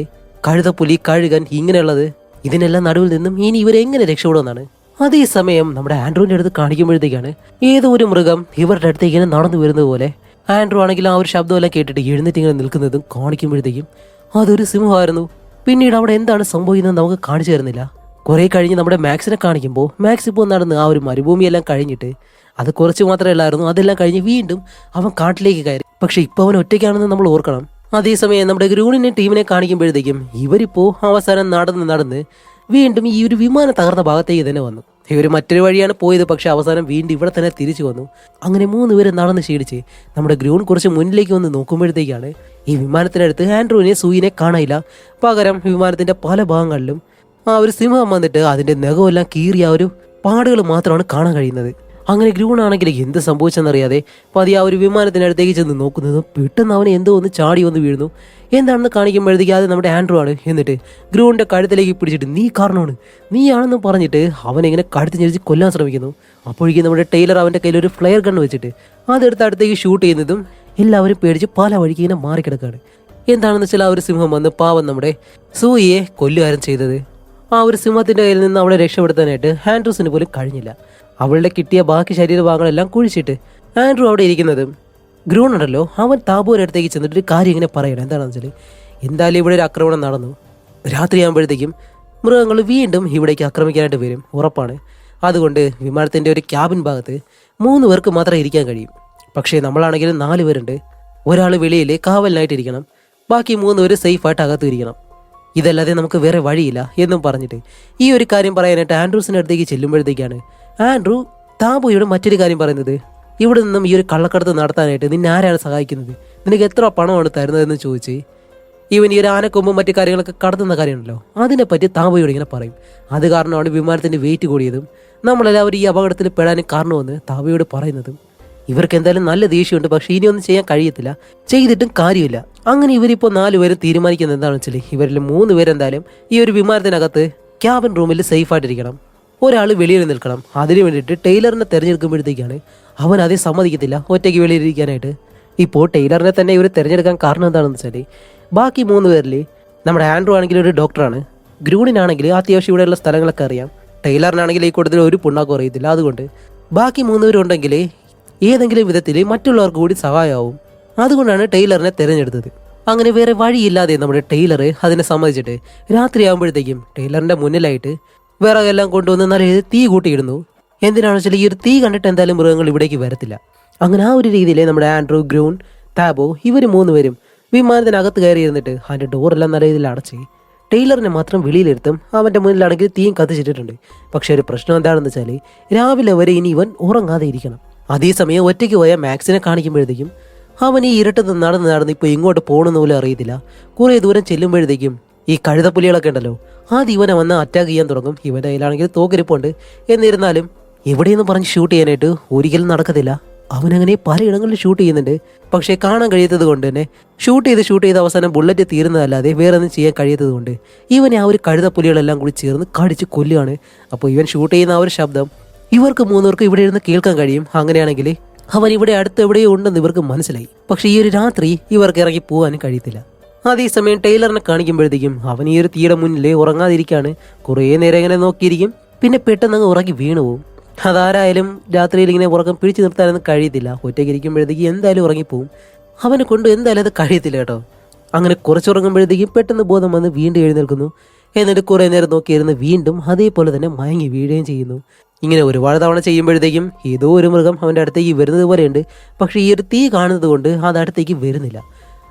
കഴുതപ്പുലി, കഴുകൻ, ഇങ്ങനെയുള്ളത്, ഇതിനെല്ലാം നടുവിൽ നിന്നും ഇനി ഇവരെങ്ങനെ രക്ഷപ്പെടുമെന്നാണ്. അതേസമയം നമ്മുടെ ആൻഡ്രോയിൻ്റെ അടുത്ത് കാണിക്കുമ്പോഴത്തേക്കാണ് ഏതോ ഒരു മൃഗം ഇവരുടെ അടുത്തേക്ക് ഇങ്ങനെ നടന്നു വരുന്നത് പോലെ. ആൻഡ്രോ ആണെങ്കിൽ ആ ഒരു ശബ്ദമെല്ലാം കേട്ടിട്ട് എഴുന്നേറ്റ് ഇങ്ങനെ നിൽക്കുന്നതും കാണിക്കുമ്പോഴത്തേക്കും അതൊരു സിംഹമായിരുന്നു. പിന്നീട് അവിടെ എന്താണ് സംഭവിക്കുന്നത് നമുക്ക് കാണിച്ചു തരുന്നില്ല. കുറേ കഴിഞ്ഞ് നമ്മുടെ മാക്സിനെ കാണിക്കുമ്പോൾ മാക്സ് ഇപ്പോൾ നടന്ന് ആ ഒരു മരുഭൂമിയെല്ലാം കഴിഞ്ഞിട്ട് അത് കുറച്ച് മാത്രമേ ഉള്ളായിരുന്നു. അതെല്ലാം കഴിഞ്ഞ് വീണ്ടും അവൻ കാട്ടിലേക്ക് കയറി. പക്ഷെ ഇപ്പോൾ അവൻ ഒറ്റയ്ക്കാണെന്ന് നമ്മൾ ഓർക്കണം. അതേസമയം നമ്മുടെ ഗ്രൂണിനെ ടീമിനെ കാണിക്കുമ്പോഴത്തേക്കും ഇവരിപ്പോൾ അവസാനം നടന്ന് വീണ്ടും ഈ ഒരു വിമാനം തകർന്ന ഭാഗത്തേക്ക് തന്നെ വന്നു. ഇവർ മറ്റൊരു വഴിയാണ് പോയത്, പക്ഷെ അവസാനം വീണ്ടും ഇവിടെ തന്നെ തിരിച്ചു വന്നു. അങ്ങനെ 3 പേര് നടന്ന് ക്ഷീണിച്ച് നമ്മുടെ ഗ്രൂൺ കുറച്ച് മുന്നിലേക്ക് വന്ന് നോക്കുമ്പോഴത്തേക്കാണ് ഈ വിമാനത്തിനടുത്ത് ആൻഡ്രൂവിനെ, സൂയിനെ കാണാനില്ല. പകരം വിമാനത്തിന്റെ പല ഭാഗങ്ങളിലും ആ ഒരു സിംഹം വന്നിട്ട് അതിന്റെ നഖമെല്ലാം കീറിയ ഒരു പാടുകൾ മാത്രമാണ് കാണാൻ കഴിയുന്നത്. അങ്ങനെ ഗ്രൂൺ ആണെങ്കിൽ എന്ത് സംഭവിച്ചെന്നറിയാതെ പതി ആ ഒരു വിമാനത്തിനടുത്തേക്ക് ചെന്ന് നോക്കുന്നതും പെട്ടെന്ന് അവനെ എന്തോ ഒന്ന് ചാടി വന്ന് വീഴുന്നു. എന്താണെന്ന് കാണിക്കുമ്പോഴത്തേക്ക് അത് നമ്മുടെ ആൻഡ്രൂ ആണ്. എന്നിട്ട് ഗ്രൂണിന്റെ കഴുത്തിലേക്ക് പിടിച്ചിട്ട് നീ കാരണമാണ്, നീയാണെന്ന് പറഞ്ഞിട്ട് അവനെങ്ങനെ കഴുത്ത് ഞെരിച്ച് കൊല്ലാൻ ശ്രമിക്കുന്നു. അപ്പോഴേക്കും നമ്മുടെ ടൈലർ അവൻ്റെ കയ്യിൽ ഒരു ഫ്ലെയർ ഗൺ വെച്ചിട്ട് അതെടുത്ത് അടുത്തേക്ക് ഷൂട്ട് ചെയ്യുന്നതും എല്ലാവരും പേടിച്ച് പല വഴിക്ക് ഇങ്ങനെ മാറിക്കിടക്കാണ്. എന്താണെന്ന് വെച്ചാൽ ആ ഒരു സിംഹം വന്ന് പാവം നമ്മുടെ സൂയിയെ കൊല്ലുകാരൻ ചെയ്തത്. ആ ഒരു സിംഹത്തിന്റെ കയ്യിൽ നിന്ന് അവളെ രക്ഷപ്പെടുത്താനായിട്ട് ആൻഡ്രൂസിന് പോലും കഴിഞ്ഞില്ല. അവളുടെ കിട്ടിയ ബാക്കി ശരീരഭാഗങ്ങളെല്ലാം കുഴിച്ചിട്ട് ആൻഡ്രൂ അവിടെ ഇരിക്കുന്നതും ഗ്രൂൺ ഉണ്ടല്ലോ, അവൻ താബോയുടെ അടുത്തേക്ക് ചെന്നിട്ട് ഒരു കാര്യം ഇങ്ങനെ പറയണം. എന്താണെന്ന് വെച്ചാൽ എന്തായാലും ഇവിടെ ഒരു ആക്രമണം നടന്നു, രാത്രിയാകുമ്പോഴത്തേക്കും മൃഗങ്ങൾ വീണ്ടും ഇവിടേക്ക് ആക്രമിക്കാനായിട്ട് വരും, ഉറപ്പാണ്. അതുകൊണ്ട് വിമാനത്തിൻ്റെ ഒരു ക്യാബിൻ ഭാഗത്ത് 3 പേർക്ക് മാത്രമേ ഇരിക്കാൻ കഴിയും. പക്ഷേ നമ്മളാണെങ്കിലും 4 പേരുണ്ട്. ഒരാൾ വെളിയിൽ കാവലിനായിട്ടിരിക്കണം, ബാക്കി 3 പേര് സേഫായിട്ട് അകത്ത് ഇരിക്കണം. ഇതല്ലാതെ നമുക്ക് വേറെ വഴിയില്ല എന്നും പറഞ്ഞിട്ട് ഈ ഒരു കാര്യം പറയാനായിട്ട് ആൻഡ്രൂസിൻ്റെ അടുത്തേക്ക് ചെല്ലുമ്പോഴത്തേക്കാണ് ആൻഡ്രൂ താബോയോട് മറ്റൊരു കാര്യം പറയുന്നത്, ഇവിടെ നിന്നും ഈ ഒരു കള്ളക്കടത്ത് നടത്താനായിട്ട് നിന്നെ ആരാണ് സഹായിക്കുന്നത്, നിനക്ക് എത്ര പണമാണ് തരുന്നതെന്ന് ചോദിച്ച് ഇവൻ ഈ ഒരു ആനക്കൊമ്പും മറ്റു കാര്യങ്ങളൊക്കെ കടത്തുന്ന കാര്യമുണ്ടല്ലോ അതിനെപ്പറ്റി താബോയോട് ഇങ്ങനെ പറയും. അത് കാരണമാണ് വിമാനത്തിൻ്റെ വെയിറ്റ് കൂടിയതും നമ്മളെല്ലാവരും ഈ അപകടത്തിൽ പെടാനും കാരണമെന്ന് താബോയോട് പറയുന്നതും. ഇവർക്ക് എന്തായാലും നല്ല ദേഷ്യമുണ്ട്, പക്ഷേ ഇനിയൊന്നും ചെയ്യാൻ കഴിയത്തില്ല, ചെയ്തിട്ടും കാര്യമില്ല. അങ്ങനെ ഇവരിപ്പോൾ 4 പേരും തീരുമാനിക്കുന്നത് എന്താണെന്ന് വെച്ചാൽ ഇവരിൽ 3 പേരെന്തായാലും ഈ ഒരു വിമാനത്തിനകത്ത് ക്യാബിൻ റൂമിൽ സേഫായിട്ടിരിക്കണം, ഒരാൾ വെളിയിൽ നിൽക്കണം. അതിനു വേണ്ടിയിട്ട് ടൈലറിനെ തിരഞ്ഞെടുക്കുമ്പോഴത്തേക്കാണ് അവൻ അതേ സമ്മതിക്കത്തില്ല ഒറ്റയ്ക്ക് വെളിയിലിരിക്കാനായിട്ട്. ഇപ്പോൾ ടൈലറിനെ തന്നെ ഇവർ തിരഞ്ഞെടുക്കാൻ കാരണം എന്താണെന്ന് വെച്ചാൽ ബാക്കി 3 പേരിൽ നമ്മുടെ ആൻഡ്രൂ ആണെങ്കിൽ ഒരു ഡോക്ടറാണ്, ഗ്രൂണിനാണെങ്കിൽ അത്യാവശ്യം ഇവിടെയുള്ള സ്ഥലങ്ങളൊക്കെ അറിയാം, ടൈലറിനാണെങ്കിൽ ഈ കൂട്ടത്തിൽ ഒരു പുണ്ണാക്കും അറിയത്തില്ല. അതുകൊണ്ട് ബാക്കി 3 പേരുണ്ടെങ്കിൽ ഏതെങ്കിലും വിധത്തിൽ മറ്റുള്ളവർക്ക് കൂടി സഹായമാവും. അതുകൊണ്ടാണ് ടൈലറിനെ തിരഞ്ഞെടുത്തത്. അങ്ങനെ വേറെ വഴിയില്ലാതെ നമ്മുടെ ടൈലർ അതിനെ സമ്മതിച്ചിട്ട് രാത്രിയാകുമ്പോഴത്തേക്കും ടൈലറിൻ്റെ മുന്നിലായിട്ട് വിറകെല്ലാം കൊണ്ടുവന്ന് നല്ല തീ കൂട്ടിയിടുന്നു. എന്തിനാണെന്ന് വെച്ചാൽ ഈ ഒരു തീ കണ്ടിട്ട് എന്തായാലും മൃഗങ്ങൾ ഇവിടേക്ക് വരത്തില്ല. അങ്ങനെ ആ ഒരു രീതിയിൽ നമ്മുടെ ആൻഡ്രൂ, ഗ്രൂൺ, താബോ ഇവർ മൂന്നുപേരും വിമാനത്തിനകത്ത് കയറി ഇരുന്നിട്ട് അതിൻ്റെ ഡോറെല്ലാം നല്ല രീതിയിൽ അടച്ച് ടൈലറിനെ മാത്രം വെളിയിലെടുത്തും അവൻ്റെ മുന്നിലാണെങ്കിൽ തീയും കത്തിച്ചിട്ടിട്ടുണ്ട്. പക്ഷേ ഒരു പ്രശ്നം എന്താണെന്ന് വെച്ചാൽ രാവിലെ വരെ ഇനി ഇവൻ ഉറങ്ങാതെ ഇരിക്കണം. അതേസമയം ഒറ്റയ്ക്ക് പോയ മാക്സിനെ കാണിക്കുമ്പോഴത്തേക്കും അവൻ ഈ ഇരുട്ടത്ത് നടന്ന് ഇപ്പോൾ ഇങ്ങോട്ട് പോകണമെന്ന് പോലും അറിയത്തില്ല. കുറേ ദൂരം ചെല്ലുമ്പോഴത്തേക്കും ഈ കഴുതപ്പുലികളൊക്കെ ഉണ്ടല്ലോ ആദ്യം ഇവനെ വന്ന് അറ്റാക്ക് ചെയ്യാൻ തുടങ്ങും. ഇവൻ്റെ കയ്യിലാണെങ്കിൽ തോക്കിരിപ്പുണ്ട്. എന്നിരുന്നാലും എവിടെയെന്ന് പറഞ്ഞ് ഷൂട്ട് ചെയ്യാനായിട്ട് ഒരിക്കലും നടക്കത്തില്ല. അവനങ്ങനെ പലയിടങ്ങളിൽ ഷൂട്ട് ചെയ്യുന്നുണ്ട്. പക്ഷേ കാണാൻ കഴിയാത്തത് കൊണ്ട് തന്നെ ഷൂട്ട് ചെയ്ത് അവസാനം ബുള്ളറ്റ് തീരുന്നതല്ലാതെ വേറെ ഒന്നും ചെയ്യാൻ കഴിയാത്തത് കൊണ്ട് ഇവനെ ആ ഒരു കഴുതപ്പുലികളെല്ലാം കൂടി ചേർന്ന് കടിച്ച് കൊല്ലുകയാണ്. അപ്പോൾ ഇവൻ ഷൂട്ട് ചെയ്യുന്ന ആ ഒരു ശബ്ദം ഇവർക്ക് മൂന്നുപേർക്ക് ഇവിടെ ഇരുന്ന് കേൾക്കാൻ കഴിയും. അങ്ങനെയാണെങ്കിൽ അവൻ ഇവിടെ അടുത്ത് എവിടെയോ ഉണ്ടെന്ന് ഇവർക്ക് മനസ്സിലായി. പക്ഷേ ഈ ഒരു രാത്രി ഇവർക്ക് ഇറങ്ങി പോകാനും കഴിയത്തില്ല. അതേസമയം ടൈലറിനെ കാണിക്കുമ്പോഴത്തേക്കും അവൻ ഈ ഒരു തീയുടെ മുന്നിൽ ഉറങ്ങാതിരിക്കുകയാണ്. കുറേ നേരം ഇങ്ങനെ നോക്കിയിരിക്കും. പിന്നെ പെട്ടെന്ന് അങ്ങ് ഉറങ്ങി വീണു പോകും. അതാരായാലും രാത്രിയിൽ ഇങ്ങനെ ഉറക്കം പിടിച്ചു നിർത്താനൊന്നും കഴിയത്തില്ല. ഒറ്റയ്ക്ക് ഇരിക്കുമ്പോഴത്തേക്ക് എന്തായാലും ഉറങ്ങിപ്പോവും. അവനെ കൊണ്ട് എന്തായാലും അത് കഴിയത്തില്ല കേട്ടോ. അങ്ങനെ കുറച്ചുറങ്ങുമ്പോഴത്തേക്കും പെട്ടെന്ന് ബോധം വന്ന് വീണ്ടും എഴുന്നേൽക്കുന്നു. എന്നിട്ട് കുറേ നേരം നോക്കിയിരുന്ന് വീണ്ടും അതേപോലെ തന്നെ മയങ്ങി വീഴുകയും ചെയ്യുന്നു. ഇങ്ങനെ ഒരുപാട് തവണ ചെയ്യുമ്പോഴത്തേക്കും ഏതോ ഒരു മൃഗം അവൻ്റെ അടുത്തേക്ക് വരുന്നത് പോലെയുണ്ട്. പക്ഷേ ഈ ഒരു തീ കാണുന്നത് കൊണ്ട് അത് അടുത്തേക്ക് വരുന്നില്ല.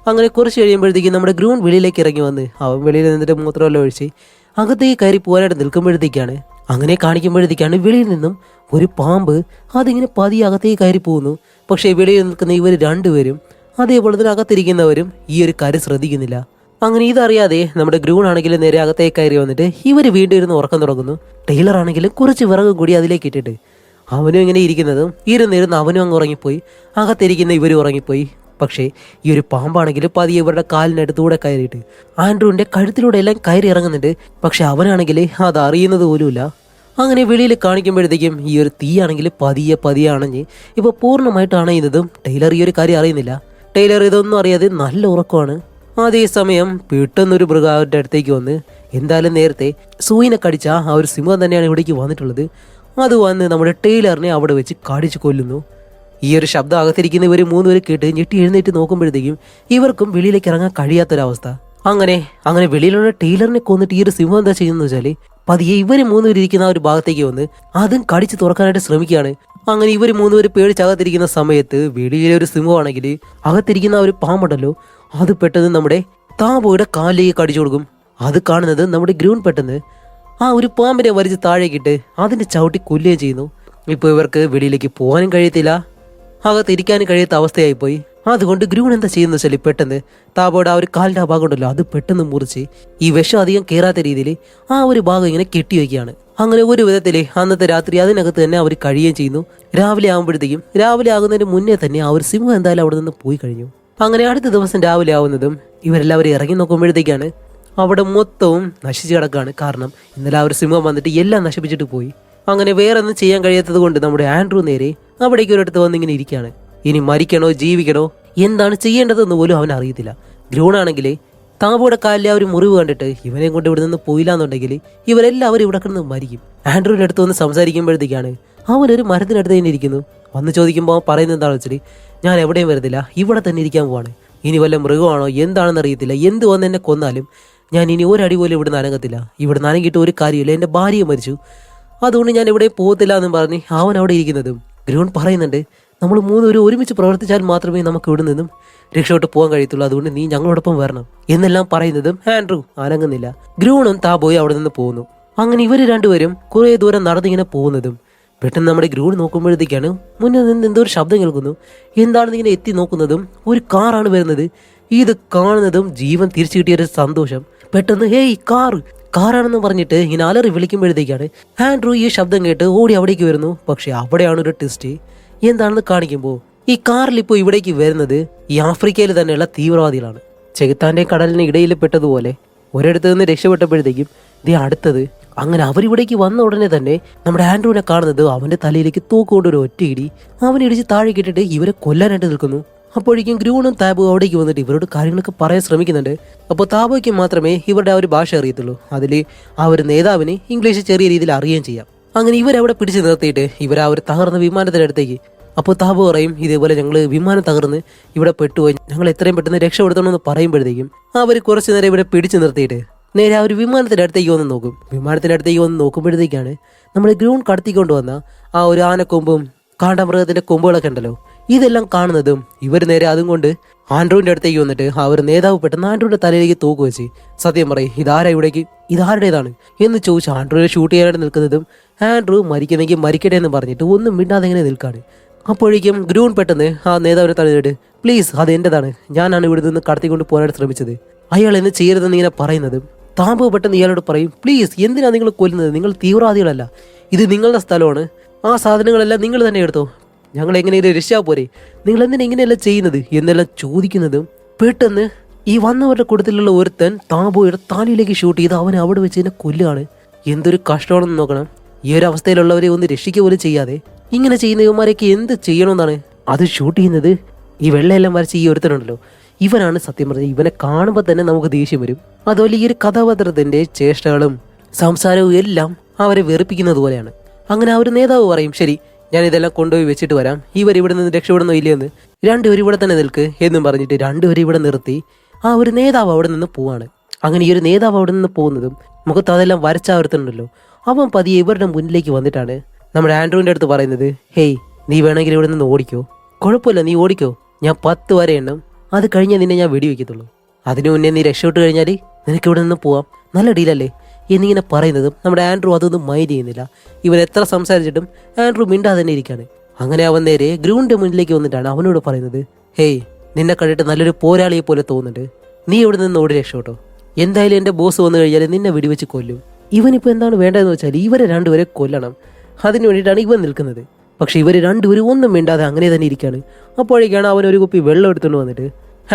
അങ്ങനെ കുറച്ച് കഴിയുമ്പോഴത്തേക്കും നമ്മുടെ ഗ്രൂൺ വെളിയിലേക്ക് ഇറങ്ങി വന്ന് അവൻ വെളിയിൽ നിന്നിട്ട് മൂത്രമെല്ലാം ഒഴിച്ച് അകത്തേക്ക് കയറി പോരായിട്ട് നിൽക്കുമ്പോഴത്തേക്കാണ് അങ്ങനെ കാണിക്കുമ്പോഴത്തേക്കാണ് വെളിയിൽ നിന്നും ഒരു പാമ്പ് അതിങ്ങനെ പതിയെ അകത്തേക്ക് കയറി പോകുന്നു. പക്ഷേ വെളിയിൽ നിൽക്കുന്ന ഇവർ രണ്ടുപേരും അതേപോലെ തന്നെ അകത്തിരിക്കുന്നവരും ഈ ഒരു കാര്യം ശ്രദ്ധിക്കുന്നില്ല. അങ്ങനെ ഇതറിയാതെ നമ്മുടെ ഗ്രൂൺ ആണെങ്കിലും നേരെ അകത്തേക്ക് കയറി വന്നിട്ട് ഇവർ വീണ്ടും ഇരുന്ന് ഉറക്കം തുടങ്ങുന്നു. ടൈലർ ആണെങ്കിലും കുറച്ച് വിറകും കൂടി അതിലേക്ക് ഇട്ടിട്ട് അവനും ഇങ്ങനെ ഇരിക്കുന്നതും ഇരുന്നിരുന്ന് അവനും അങ്ങ് ഉറങ്ങിപ്പോയി. അകത്തിരിക്കുന്ന ഇവരും ഉറങ്ങിപ്പോയി. പക്ഷേ ഈ ഒരു പാമ്പാണെങ്കിൽ പതിയെ ഇവരുടെ കാലിനടുത്തൂടെ കയറിയിട്ട് ആൻഡ്രൂവിൻ്റെ കഴുത്തിലൂടെ എല്ലാം കയറി ഇറങ്ങുന്നുണ്ട്. പക്ഷെ അവനാണെങ്കിൽ അത് അറിയുന്നത് പോലുമില്ല. അങ്ങനെ വെളിയിൽ കാണിക്കുമ്പോഴത്തേക്കും ഈ ഒരു തീയാണെങ്കിൽ പതിയെ അണഞ്ഞ് ഇപ്പോൾ പൂർണ്ണമായിട്ട് അണയുന്നതും ടൈലർ ഈ ഒരു കാര്യം അറിയുന്നില്ല. ടൈലർ ഇതൊന്നും അറിയാതെ നല്ല ഉറക്കമാണ്. അതേസമയം പെട്ടെന്നൊരു മൃഗം അവരുടെ അടുത്തേക്ക് വന്ന് എന്തായാലും നേരത്തെ സൂയിനെ കടിച്ച ആ ഒരു സിംഹം തന്നെയാണ് ഇവിടേക്ക് വന്നിട്ടുള്ളത്. അത് വന്ന് നമ്മുടെ ടൈലറിനെ അവിടെ വെച്ച് കടിച്ചു കൊല്ലുന്നു. ഈ ഒരു ശബ്ദം അകത്തിരിക്കുന്ന ഇവർ മൂന്നുപേര് കേട്ട് ഞെട്ടി എഴുന്നേറ്റ് നോക്കുമ്പോഴത്തേക്കും ഇവർക്കും വെളിയിലേക്ക് ഇറങ്ങാൻ കഴിയാത്തൊരവസ്ഥ. അങ്ങനെ വെളിയിലുള്ള ടൈലറിനെ കൊന്നിട്ട് ഈ ഒരു സിംഹം എന്താ ചെയ്യുന്നത് വെച്ചാൽ പതിയെ ഇവർ മൂന്നുപേർ ഇരിക്കുന്ന ആ ഒരു ഭാഗത്തേക്ക് വന്ന് അതും കടിച്ച് തുറക്കാനായിട്ട് ശ്രമിക്കുകയാണ്. അങ്ങനെ ഇവർ മൂന്നുപേര് പേടിച്ചകത്തിരിക്കുന്ന സമയത്ത് വെളിയിലെ ഒരു സിംഹമാണെങ്കിൽ അകത്തിരിക്കുന്ന ആ ഒരു പാമ്പുണ്ടല്ലോ അത് പെട്ടെന്ന് നമ്മുടെ താബോയുടെ കാലിലേക്ക് കടിച്ചു കൊടുക്കും. അത് കാണുന്നത് നമ്മുടെ ഗ്രൂൺ പെട്ടെന്ന് ആ ഒരു പാമ്പിനെ വലിച്ച് താഴേക്കിട്ട് അതിനെ ചവിട്ടി കൊല്ലുകയും ചെയ്യുന്നു. ഇപ്പോൾ ഇവർക്ക് വെളിയിലേക്ക് പോകാനും കഴിയത്തില്ല, അകത്തിരിക്കാനും കഴിയാത്ത അവസ്ഥയായിപ്പോയി. അതുകൊണ്ട് ഗ്രൂൺ എന്താ ചെയ്യുന്ന വെച്ചാൽ പെട്ടെന്ന് താബോയുടെ ആ ഒരു കാലിൻ്റെ ആ ഭാഗം ഉണ്ടല്ലോ അത് പെട്ടെന്ന് മുറിച്ച് ഈ വിഷം അധികം കയറാത്ത രീതിയിൽ ആ ഒരു ഭാഗം ഇങ്ങനെ കെട്ടിവെക്കുകയാണ്. അങ്ങനെ ഒരു വിധത്തിൽ അന്നത്തെ രാത്രി അതിനകത്ത് തന്നെ അവർ കഴിയുകയും ചെയ്യുന്നു. രാവിലെ ആകുന്നതിന് മുന്നേ തന്നെ ആ ഒരു സിംഹം എന്തായാലും അവിടെ നിന്ന് പോയി കഴിഞ്ഞു. അങ്ങനെ അടുത്ത ദിവസം രാവിലെ ആവുന്നതും ഇവരെല്ലാവരും ഇറങ്ങി നോക്കുമ്പോഴത്തേക്കാണ് അവിടെ മൊത്തവും നശിച്ചു കിടക്കുകയാണ്. കാരണം ഇന്നലെ ആ ഒരു സിംഹം വന്നിട്ട് എല്ലാം നശിപ്പിച്ചിട്ട് പോയി. അങ്ങനെ വേറെ ഒന്നും ചെയ്യാൻ കഴിയാത്തത് കൊണ്ട് നമ്മുടെ ആൻഡ്രൂ നേരെ അവിടേക്ക് ഒരിടത്ത് വന്നിങ്ങനെ ഇരിക്കുകയാണ്. ഇനി മരിക്കണോ ജീവിക്കണോ എന്താണ് ചെയ്യേണ്ടതെന്ന് പോലും അവൻ അറിയത്തില്ല. ഗ്രൂണാണെങ്കിൽ താബോയുടെ കാലിലെ ആ ഒരു മുറിവ് കണ്ടിട്ട് ഇവനെ കൊണ്ട് ഇവിടെ നിന്ന് പോയില്ല എന്നുണ്ടെങ്കിൽ ഇവരെല്ലാവരും ഇവിടെ കിടന്ന് മരിക്കും. ആൻഡ്രൂവിൻ്റെ അടുത്ത് വന്ന് സംസാരിക്കുമ്പോഴത്തേക്കാണ് അവനൊരു മരത്തിനടുത്ത് തന്നെ ഇരിക്കുന്നു. വന്ന് ചോദിക്കുമ്പോൾ അവൻ പറയുന്നത് എന്താണെന്ന് വെച്ചാൽ ഞാൻ എവിടെയും വരുന്നില്ല, ഇവിടെ തന്നെ ഇരിക്കാൻ പോവാണ്. ഇനി വല്ല മൃഗമാണോ എന്താണെന്ന് അറിയത്തില്ല, എന്ത് വന്ന് എന്നെ കൊന്നാലും ഞാൻ ഇനി ഒരടി പോലും ഇവിടെ നനങ്ങത്തില്ല. ഇവിടെ നനങ്ങിയിട്ട് ഒരു കാര്യമില്ല, എൻ്റെ ഭാര്യ മരിച്ചു, അതുകൊണ്ട് ഞാൻ എവിടെയും പോകത്തില്ല എന്നും പറഞ്ഞ് അവൻ അവിടെ ഇരിക്കുന്നതും ഗ്രൂൺ പറയുന്നുണ്ട് നമ്മൾ മൂന്നുപേരും ഒരുമിച്ച് പ്രവർത്തിച്ചാൽ മാത്രമേ നമുക്ക് ഇവിടെ നിന്നും രക്ഷപ്പെട്ട് പോകാൻ കഴിയത്തുള്ളൂ, അതുകൊണ്ട് നീ ഞങ്ങളോടൊപ്പം വരണം എന്നെല്ലാം പറയുന്നതും ആൻഡ്രൂ അനങ്ങുന്നില്ല. ഗ്രൂണും താബോയും അവിടെ നിന്ന് പോകുന്നു. അങ്ങനെ ഇവർ രണ്ടുപേരും കുറേ ദൂരം നടന്നിങ്ങനെ പോകുന്നതും പെട്ടെന്ന് നമ്മുടെ ഗ്രൂൺ നോക്കുമ്പോഴത്തേക്കാണ് മുന്നിൽ നിന്ന് എന്തോ ഒരു ശബ്ദം കേൾക്കുന്നു. എന്താണെന്ന് ഇങ്ങനെ എത്തി നോക്കുന്നതും ഒരു കാറാണ് വരുന്നത്. ഇത് കാണുന്നതും ജീവൻ തിരിച്ചു കിട്ടിയൊരു സന്തോഷം. പെട്ടെന്ന് ഹേയ് കാറാണെന്ന് പറഞ്ഞിട്ട് ഇങ്ങനെ അലറി വിളിക്കുമ്പോഴത്തേക്കാണ് ആൻഡ്രൂ ഈ ശബ്ദം കേട്ട് ഓടി അവിടേക്ക് വരുന്നു. പക്ഷെ അവിടെയാണ് ഒരു ട്വിസ്റ്റ്. എന്താണെന്ന് കാണിക്കുമ്പോൾ ഈ കാറിൽ ഇപ്പോൾ ഇവിടേക്ക് വരുന്നത് ഈ ആഫ്രിക്കയിൽ തന്നെയുള്ള തീവ്രവാദികളാണ്. ചെകുത്താൻ്റെ കടലിന് ഇടയിൽ പെട്ടതുപോലെ ഒരിടത്ത് നിന്ന് രക്ഷപ്പെട്ടപ്പോഴത്തേക്കും ഇതേ അടുത്തത്. അങ്ങനെ അവരിവിടേക്ക് വന്ന ഉടനെ തന്നെ നമ്മുടെ ആൻഡ്രൂവിനെ കാണുന്നത് അവൻ്റെ തലയിലേക്ക് തൂക്കുകൊണ്ട് ഒരു ഒറ്റയിടി അവനിടിച്ച് താഴെ കിട്ടിട്ട് ഇവരെ കൊല്ലാനായിട്ട് നിൽക്കുന്നു. അപ്പോഴേക്കും ഗ്രൂണും താബോ അവിടേക്ക് വന്നിട്ട് ഇവരോട് കാര്യങ്ങളൊക്കെ പറയാൻ ശ്രമിക്കുന്നുണ്ട്. അപ്പോൾ താബോയ്ക്ക് മാത്രമേ ഇവരുടെ ആ ഒരു ഭാഷ അറിയത്തുള്ളൂ. അതിൽ ആ ഒരു നേതാവിന് ഇംഗ്ലീഷ് ചെറിയ രീതിയിൽ അറിയുകയും ചെയ്യാം. അങ്ങനെ ഇവരവിടെ പിടിച്ചു നിർത്തിയിട്ട് ഇവർ ആ ഒരു തകർന്ന വിമാനത്തിനടുത്തേക്ക്. അപ്പോൾ താബോ പറയും ഇതേപോലെ ഞങ്ങൾ വിമാനം തകർന്ന് ഇവിടെ പെട്ടുപോയി, ഞങ്ങൾ എത്രയും പെട്ടെന്ന് രക്ഷപ്പെടുത്തണമെന്ന് പറയുമ്പോഴത്തേക്കും അവർ കുറച്ചു നേരം ഇവിടെ പിടിച്ചു നിർത്തിയിട്ട് നേരെ ആ ഒരു വിമാനത്തിൻ്റെ അടുത്തേക്ക് വന്ന് നോക്കും. വിമാനത്തിൻ്റെ അടുത്തേക്ക് വന്ന് നോക്കുമ്പോഴത്തേക്കാണ് നമ്മുടെ ഗ്രൂൺ കടത്തിക്കൊണ്ട് വന്ന ആ ഒരു ആനക്കൊമ്പും കാണ്ടാമൃഗത്തിൻ്റെ കൊമ്പുകളൊക്കെ ഉണ്ടല്ലോ, ഇതെല്ലാം കാണുന്നതും ഇവർ നേരെ അതും കൊണ്ട് ആൻഡ്രൂവിൻ്റെ അടുത്തേക്ക് വന്നിട്ട് ആ ഒരു നേതാവ് പെട്ടെന്ന് ആൻഡ്രൂവിൻ്റെ തലയിലേക്ക് തോക്ക് വെച്ച് സത്യം പറയും ഇതാരാ ഇവിടേക്ക്, ഇതാരുടേതാണ് എന്ന് ചോദിച്ച് ആൻഡ്രൂവിനെ ഷൂട്ട് ചെയ്യാനായിട്ട് നിൽക്കുന്നതും ആൻഡ്രൂ മരിക്കുന്നെങ്കിൽ മരിക്കട്ടെ എന്ന് പറഞ്ഞിട്ട് ഒന്നും മിണ്ടാതെ ഇങ്ങനെ നിൽക്കാണ്. അപ്പോഴേക്കും ഗ്രൂൺ പെട്ടെന്ന് ആ നേതാവിനെ തലയിട്ട് പ്ലീസ് അത് എൻ്റെതാണ്, ഞാനാണ് ഇവിടെ നിന്ന് കടത്തിക്കൊണ്ട് പോകാനായിട്ട് ശ്രമിച്ചത്, അയാൾ എന്ന് ചെയ്യരുതെന്ന് ഇങ്ങനെ പറയുന്നതും താമ്പ് പെട്ടെന്ന് ഇയാളോട് പറയും പ്ലീസ് എന്തിനാണ് നിങ്ങൾ കൊല്ലുന്നത്, നിങ്ങൾ തീവ്രവാദികളല്ല, ഇത് നിങ്ങളുടെ സ്ഥലമാണ്, ആ സാധനങ്ങളെല്ലാം നിങ്ങൾ തന്നെ എടുത്തോ, ഞങ്ങൾ എങ്ങനെയും രക്ഷാ പോരെ, നിങ്ങൾ എന്തിനാ ഇങ്ങനെയല്ല ചെയ്യുന്നത് എന്നെല്ലാം ചോദിക്കുന്നതും പെട്ടെന്ന് ഈ വന്നവരുടെ കൂട്ടത്തിലുള്ള ഒരുത്തൻ താമ്പോയുടെ താലിയിലേക്ക് ഷൂട്ട് ചെയ്ത് അവനെ അവിടെ വെച്ച് തന്നെ കൊല്ലുകയാണ്. എന്തൊരു കഷ്ടമാണെന്ന് നോക്കണം. ഈ ഒരു അവസ്ഥയിലുള്ളവരെ ഒന്ന് രക്ഷിക്കുക പോലും ചെയ്യാതെ ഇങ്ങനെ ചെയ്യുന്ന ഇവന്മാരൊക്കെ എന്ത് ചെയ്യണമെന്നാണ്. അത് ഷൂട്ട് ചെയ്യുന്നത് ഈ വെള്ളയെല്ലാം വരച്ച് ഈ ഒരുത്തനുണ്ടല്ലോ, ഇവനാണ് സത്യം പറഞ്ഞത്. ഇവനെ കാണുമ്പോൾ തന്നെ നമുക്ക് ദേഷ്യം വരും. അതുപോലെ ഈ ഒരു കഥാപാത്രത്തിന്റെ ചേഷ്ടകളും സംസാരവും എല്ലാം അവരെ വെറുപ്പിക്കുന്നത് പോലെയാണ്. അങ്ങനെ ആ ഒരു നേതാവ് പറയും ശരി ഞാൻ ഇതെല്ലാം കൊണ്ടുപോയി വെച്ചിട്ട് വരാം, ഇവർ ഇവിടെ നിന്ന് രക്ഷപ്പെടുന്നോ ഇല്ലയെന്ന്, രണ്ടുപേരും ഇവിടെ തന്നെ നിൽക്ക് എന്നും പറഞ്ഞിട്ട് രണ്ടുപേരും ഇവിടെ നിർത്തി ആ ഒരു നേതാവ് അവിടെ നിന്ന് പോവാണ്. അങ്ങനെ ഈ ഒരു നേതാവ് അവിടെ നിന്ന് പോകുന്നതും മുഖത്ത് അതെല്ലാം വരച്ചാവർത്തുണ്ടല്ലോ, അവൻ പതിയെ ഇവരുടെ മുന്നിലേക്ക് വന്നിട്ടാണ് നമ്മുടെ ആൻഡ്രൂവിൻ്റെ അടുത്ത് പറയുന്നത് ഹേയ് നീ വേണമെങ്കിൽ ഇവിടെ നിന്ന് ഓടിക്കോ, കുഴപ്പമില്ല നീ ഓടിക്കോ, ഞാൻ 10 വരെ എണ്ണം, അത് കഴിഞ്ഞാൽ നിന്നെ ഞാൻ വെടിവെക്കത്തുള്ളൂ, അതിനു മുന്നേ നീ രക്ഷപ്പെട്ട് കഴിഞ്ഞാൽ നിനക്ക് ഇവിടെ നിന്ന് പോവാം, നല്ല ഡീലല്ലേ എന്നിങ്ങനെ പറയുന്നതും നമ്മുടെ ആൻഡ്രൂ അതൊന്നും മൈൻഡ് ചെയ്യുന്നില്ല. ഇവൻ എത്ര സംസാരിച്ചിട്ടും ആൻഡ്രൂ മിണ്ടാതെ തന്നെ ഇരിക്കുകയാണ്. അങ്ങനെ അവൻ നേരെ ഗ്രൂണിൻ്റെ മുന്നിലേക്ക് വന്നിട്ടാണ് അവനോട് പറയുന്നത് ഹേയ് നിന്നെ കണ്ടിട്ട് നല്ലൊരു പോരാളിയെ പോലെ തോന്നുന്നുണ്ട്, നീ ഇവിടെ നിന്ന് ഓടി രക്ഷപ്പെട്ടോ, എന്തായാലും എൻ്റെ ബോസ് വന്നു കഴിഞ്ഞാൽ നിന്നെ വെടിവെച്ച് കൊല്ലും. ഇവനിപ്പോൾ എന്താണ് വേണ്ടതെന്ന് വെച്ചാൽ ഇവരെ രണ്ടുപേരെ കൊല്ലണം, അതിന് വേണ്ടിയിട്ടാണ് ഇവൻ നിൽക്കുന്നത്. പക്ഷെ ഇവർ രണ്ടുപേരും ഒന്നും മിണ്ടാതെ അങ്ങനെ തന്നെ ഇരിക്കുകയാണ്. അപ്പോഴേക്കാണ് അവൻ ഒരു കുപ്പി വെള്ളം എടുത്തുകൊണ്ട് വന്നിട്ട്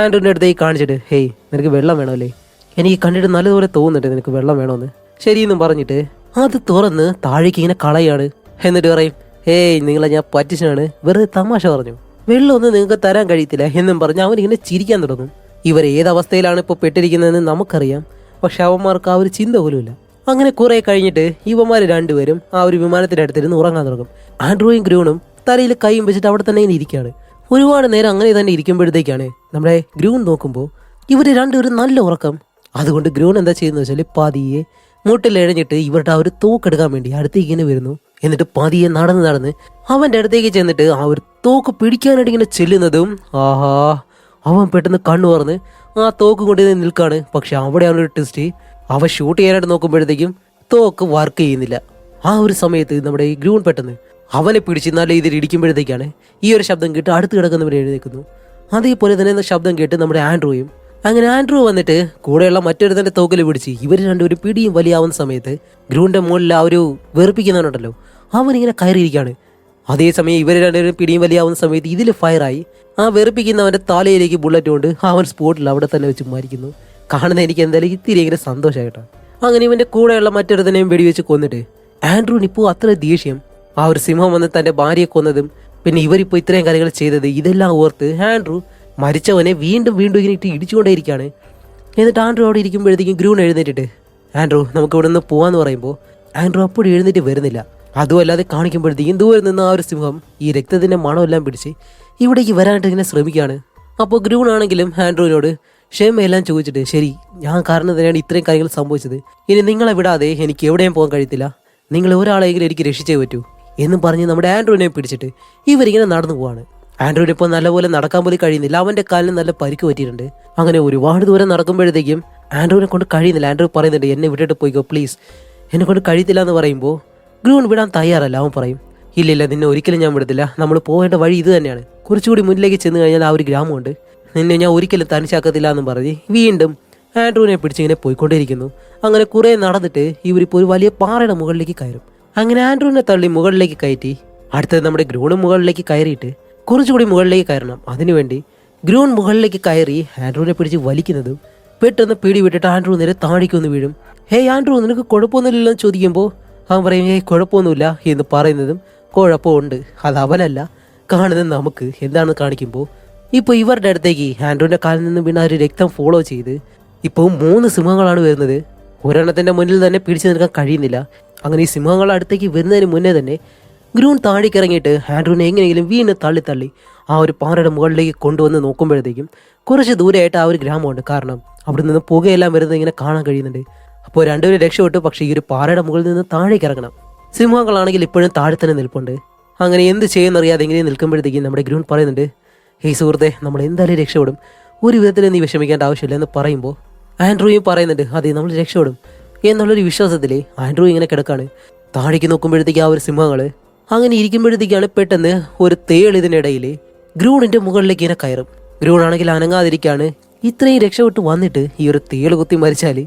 ആൻഡ്രൂവിൻ്റെ അടുത്തേക്ക് കാണിച്ചിട്ട് ഹേയ് നിനക്ക് വെള്ളം വേണമല്ലേ, എനിക്ക് കണ്ടിട്ട് നല്ലതുപോലെ തോന്നുന്നുണ്ട് നിനക്ക് വെള്ളം വേണമെന്ന്, ശരിയെന്നും പറഞ്ഞിട്ട് അത് തുറന്ന് താഴേക്ക് ഇങ്ങനെ കളയാണ്. എന്നിട്ട് പറയും ഹേയ് നിങ്ങളെ ഞാൻ പറ്റിച്ചാണ്, വെറുതെ തമാശ പറഞ്ഞു, വെള്ളമൊന്നും നിങ്ങൾക്ക് തരാൻ കഴിയത്തില്ല എന്നും പറഞ്ഞ് അവനിങ്ങനെ ചിരിക്കാൻ തുടങ്ങും. ഇവർ ഏതവസ്ഥയിലാണ് ഇപ്പോൾ പെട്ടിരിക്കുന്നതെന്ന് നമുക്കറിയാം, പക്ഷെ അവന്മാർക്ക് ആ ഒരു ചിന്ത പോലുമില്ല. അങ്ങനെ കുറെ കഴിഞ്ഞിട്ട് ഇവന്മാർ രണ്ടുപേരും ആ ഒരു വിമാനത്തിൻ്റെ അടുത്തിരുന്ന് ഉറങ്ങാൻ തുടങ്ങും. ആൻഡ്രൂയും ഗ്രൂണും തലയിൽ കൈയും വെച്ചിട്ട് അവിടെ തന്നെ ഇങ്ങനെ ഇരിക്കുകയാണ്. ഒരുപാട് നേരം അങ്ങനെ തന്നെ ഇരിക്കുമ്പോഴത്തേക്കാണ് നമ്മുടെ ഗ്രൂൺ നോക്കുമ്പോൾ ഇവർ രണ്ടുപേരും നല്ല ഉറക്കം. അതുകൊണ്ട് ഗ്രൂൺ എന്താ ചെയ്യുന്നത് വെച്ചാൽ പതിയെ മുട്ടിലെഴഞ്ഞിട്ട് ഇവരുടെ ആ ഒരു തോക്കെടുക്കാൻ വേണ്ടി അടുത്തേക്ക് ഇങ്ങനെ വരുന്നു. എന്നിട്ട് പതിയെ നടന്ന് അവൻ്റെ അടുത്തേക്ക് ചെന്നിട്ട് ആ ഒരു തോക്ക് പിടിക്കാനായിട്ട് ഇങ്ങനെ ചെല്ലുന്നതും ആഹാ അവൻ പെട്ടെന്ന് കണ്ണു തുറന്ന് ആ തോക്ക് കൊണ്ട് നിൽക്കാണ്. പക്ഷെ അവിടെയാണ് ഒരു ട്വിസ്റ്റ്, അവൻ ഷൂട്ട് ചെയ്യാനായിട്ട് നോക്കുമ്പോഴത്തേക്കും തോക്ക് വർക്ക് ചെയ്യുന്നില്ല. ആ ഒരു സമയത്ത് നമ്മുടെ ഈ ഗ്രൂൺ പെട്ടെന്ന് അവനെ പിടിച്ച് നല്ല രീതിയിൽ ഇടിക്കുമ്പോഴത്തേക്കാണ് ഈ ഒരു ശബ്ദം കേട്ട് അടുത്ത് കിടക്കുന്നവർ എഴുന്നേക്കുന്നു. അതേപോലെ തന്നെ ശബ്ദം കേട്ട് നമ്മുടെ ആൻഡ്രൂയും, അങ്ങനെ ആൻഡ്രൂ വന്നിട്ട് കൂടെയുള്ള മറ്റൊരുത്തൻ്റെ തോക്കിൽ പിടിച്ച് ഇവർ രണ്ടുപേരും പിടിയും വലിയാവുന്ന സമയത്ത് ഗ്രൂണിൻ്റെ മുകളിൽ ആ ഒരു വെറുപ്പിക്കുന്നവനുണ്ടല്ലോ അവനിങ്ങനെ കയറിയിരിക്കുകയാണ്. അതേസമയം ഇവർ രണ്ടുപേരും പിടിയും വലിയാവുന്ന സമയത്ത് ഇതിൽ ഫയറായി ആ വെറുപ്പിക്കുന്നവൻ്റെ തലയിലേക്ക് ബുള്ളറ്റ് കൊണ്ട് അവൻ സ്പോട്ടിൽ അവിടെ തന്നെ വെച്ച് മരിക്കുന്നു. കാണുന്ന എനിക്ക് എന്തായാലും ഇത്തിരി ഇങ്ങനെ സന്തോഷമായിട്ടാണ്. അങ്ങനെ ഇവൻ്റെ കൂടെയുള്ള മറ്റൊരുത്തനെയും വെടിവെച്ച് കൊന്നിട്ട് ആൻഡ്രൂവിന് ഇപ്പോൾ അത്ര ദേഷ്യം, ആ ഒരു സിംഹം വന്ന് തൻ്റെ ഭാര്യയെ കൊന്നതും പിന്നെ ഇവരിപ്പോൾ ഇത്രയും കാര്യങ്ങൾ ചെയ്തത് ഇതെല്ലാം ഓർത്ത് ആൻഡ്രൂ മരിച്ചവനെ വീണ്ടും ഇങ്ങനെ ഇട്ട് ഇടിച്ചുകൊണ്ടേയിരിക്കുകയാണ്. എന്നിട്ട് ആൻഡ്രൂ അവിടെ ഇരിക്കുമ്പോഴത്തേക്കും ഗ്രൂൺ എഴുന്നേറ്റിട്ട് ആൻഡ്രൂ നമുക്ക് ഇവിടെ നിന്ന് പോകാമെന്ന് പറയുമ്പോൾ ആൻഡ്രൂ അപ്പോഴും എഴുന്നേറ്റ് വരുന്നില്ല. അതുമല്ലാതെ കാണിക്കുമ്പോഴത്തേക്കും ദൂരെ നിന്ന് ആ ഒരു സിംഹം ഈ രക്തത്തിൻ്റെ മണമെല്ലാം പിടിച്ച് ഇവിടേക്ക് വരാനായിട്ട് ഇങ്ങനെ ശ്രമിക്കുകയാണ്. അപ്പോൾ ഗ്രൂൺ ആണെങ്കിലും ആൻഡ്രൂവിനോട് ക്ഷമയെല്ലാം ചോദിച്ചിട്ട് ശരി ഞാൻ കാരണം തന്നെയാണ് ഇത്രയും കാര്യങ്ങൾ സംഭവിച്ചത്, ഇനി നിങ്ങളെ വിടാതെ എനിക്ക് എവിടെയും പോകാൻ കഴിയത്തില്ല, നിങ്ങൾ ഒരാളെങ്കിലും എനിക്ക് രക്ഷിച്ചേ പറ്റൂ എന്നും പറഞ്ഞ് നമ്മുടെ ആൻഡ്രൂവിനെ പിടിച്ചിട്ട് ഇവരിങ്ങനെ നടന്നു പോവാണ്. ആൻഡ്രൂവിന് ഇപ്പോൾ നല്ലപോലെ നടക്കാൻ പോലും കഴിയുന്നില്ല, അവൻ്റെ കാലിന് നല്ല പരിക്ക് പറ്റിയിട്ടുണ്ട്. അങ്ങനെ ഒരുപാട് ദൂരം നടക്കുമ്പോഴത്തേക്കും ആൻഡ്രൂവിനെ കൊണ്ട് കഴിയുന്നില്ല. ആൻഡ്രൂ പറയുന്നുണ്ട് എന്നെ വിട്ടിട്ട് പോയിക്കോ പ്ലീസ്, എന്നെ കൊണ്ട് കഴിയത്തില്ല എന്ന് പറയുമ്പോൾ ഗ്രൂൺ വിടാൻ തയ്യാറല്ല. അവൻ പറയും ഇല്ലില്ല നിന്നെ ഒരിക്കലും ഞാൻ വിടത്തില്ല, നമ്മൾ പോകേണ്ട വഴി ഇത് തന്നെയാണ്, കുറച്ചുകൂടി മുന്നിലേക്ക് ചെന്ന് കഴിഞ്ഞാൽ ആ ഒരു ഗ്രാമമുണ്ട്, നിന്നെ ഞാൻ ഒരിക്കലും തനിച്ചാക്കത്തില്ല എന്നും പറഞ്ഞ് വീണ്ടും ആൻഡ്രൂവിനെ പിടിച്ചിങ്ങനെ പോയിക്കൊണ്ടേയിരിക്കുന്നു. അങ്ങനെ കുറേ നടന്നിട്ട് ഇവരിപ്പോൾ ഒരു വലിയ പാറയുടെ മുകളിലേക്ക് കയറും. അങ്ങനെ ആൻഡ്രൂവിനെ തള്ളി മുകളിലേക്ക് കയറ്റി അടുത്തത് നമ്മുടെ ഗ്രൂണും മുകളിലേക്ക് കയറിയിട്ട് കുറച്ചുകൂടി മുകളിലേക്ക് കയറണം. അതിനുവേണ്ടി ഗ്രൂൺ മുകളിലേക്ക് കയറി ആൻഡ്രൂവിനെ പിടിച്ച് വലിക്കുന്നതും പെട്ടെന്ന് പിടി വിട്ടിട്ട് ആൻഡ്രൂ നേരെ താഴേക്കൊന്ന് വീഴും. ഹേയ് ആൻഡ്രൂ നിനക്ക് കുഴപ്പമൊന്നുമില്ലല്ലോ എന്ന് ചോദിക്കുമ്പോൾ അവൻ പറയും ഹേയ് കുഴപ്പമൊന്നുമില്ല എന്ന് പറയുന്നതും കുഴപ്പമുണ്ട്, അത് അവനല്ല കാണുന്നത് നമുക്ക് എന്താണെന്ന് കാണിക്കുമ്പോൾ ഇപ്പോൾ ഇവരുടെ അടുത്തേക്ക് ആൻഡ്രൂവിൻ്റെ കാലിൽ നിന്ന് വീണ ഒരു രക്തം ഫോളോ ചെയ്ത് ഇപ്പോൾ 3 സിംഹങ്ങളാണ് വരുന്നത്. ഒരെണ്ണത്തിൻ്റെ മുന്നിൽ തന്നെ പിടിച്ചു നിൽക്കാൻ കഴിയുന്നില്ല. അങ്ങനെ ഈ സിംഹങ്ങൾ അടുത്തേക്ക് വരുന്നതിന് മുന്നേ തന്നെ ഗ്രൂൺ താഴേക്ക് ഇറങ്ങിയിട്ട് ആൻഡ്രൂവിനെ എങ്ങനെയെങ്കിലും വീണ്ടും തള്ളി ആ ഒരു പാറയുടെ മുകളിലേക്ക് കൊണ്ടുവന്ന് നോക്കുമ്പോഴത്തേക്കും കുറച്ച് ദൂരെയായിട്ട് ആ ഒരു ഗ്രാമമുണ്ട്. കാരണം അവിടെ നിന്ന് പുകയെല്ലാം വരുന്നത് ഇങ്ങനെ കാണാൻ കഴിയുന്നുണ്ട്. അപ്പോൾ രണ്ടുപേരും രക്ഷപ്പെട്ടു. പക്ഷേ ഈ ഒരു പാറയുടെ മുകളിൽ നിന്ന് താഴേക്ക് ഇറങ്ങണം. സിംഹങ്ങളാണെങ്കിൽ ഇപ്പോഴും താഴെ തന്നെ നിൽപ്പുണ്ട്. അങ്ങനെ എന്ത് ചെയ്യുന്നറിയാതെ എങ്ങനെ നിൽക്കുമ്പോഴത്തേക്കും നമ്മുടെ ഗ്രൂൺ പറയുന്നുണ്ട്, ഹേയ് സുഹൃത്തെ, നമ്മൾ എന്തായാലും രക്ഷപ്പെടും, ഒരു വിധത്തിൽ നീ വിഷമിക്കേണ്ട ആവശ്യമില്ല എന്ന് പറയുമ്പോൾ ആൻഡ്രൂയും പറയുന്നുണ്ട്, അതെ നമ്മൾ രക്ഷപ്പെടും എന്നുള്ളൊരു വിശ്വാസത്തിൽ ആൻഡ്രൂ ഇങ്ങനെ കിടക്കാണ്. താഴേക്ക് നോക്കുമ്പോഴത്തേക്ക് ആ ഒരു സിംഹങ്ങൾ അങ്ങനെ ഇരിക്കുമ്പോഴത്തേക്കാണ് പെട്ടെന്ന് ഒരു തേൾ ഇതിനിടയിൽ ഗ്രൂണിന്റെ മുകളിലേക്ക് ഇങ്ങനെ കയറും. ഗ്രൂൺ ആണെങ്കിൽ അനങ്ങാതിരിക്കാണ്. ഇത്രയും രക്ഷപ്പെട്ട് വന്നിട്ട് ഈ ഒരു തേൾ കുത്തി മരിച്ചാൽ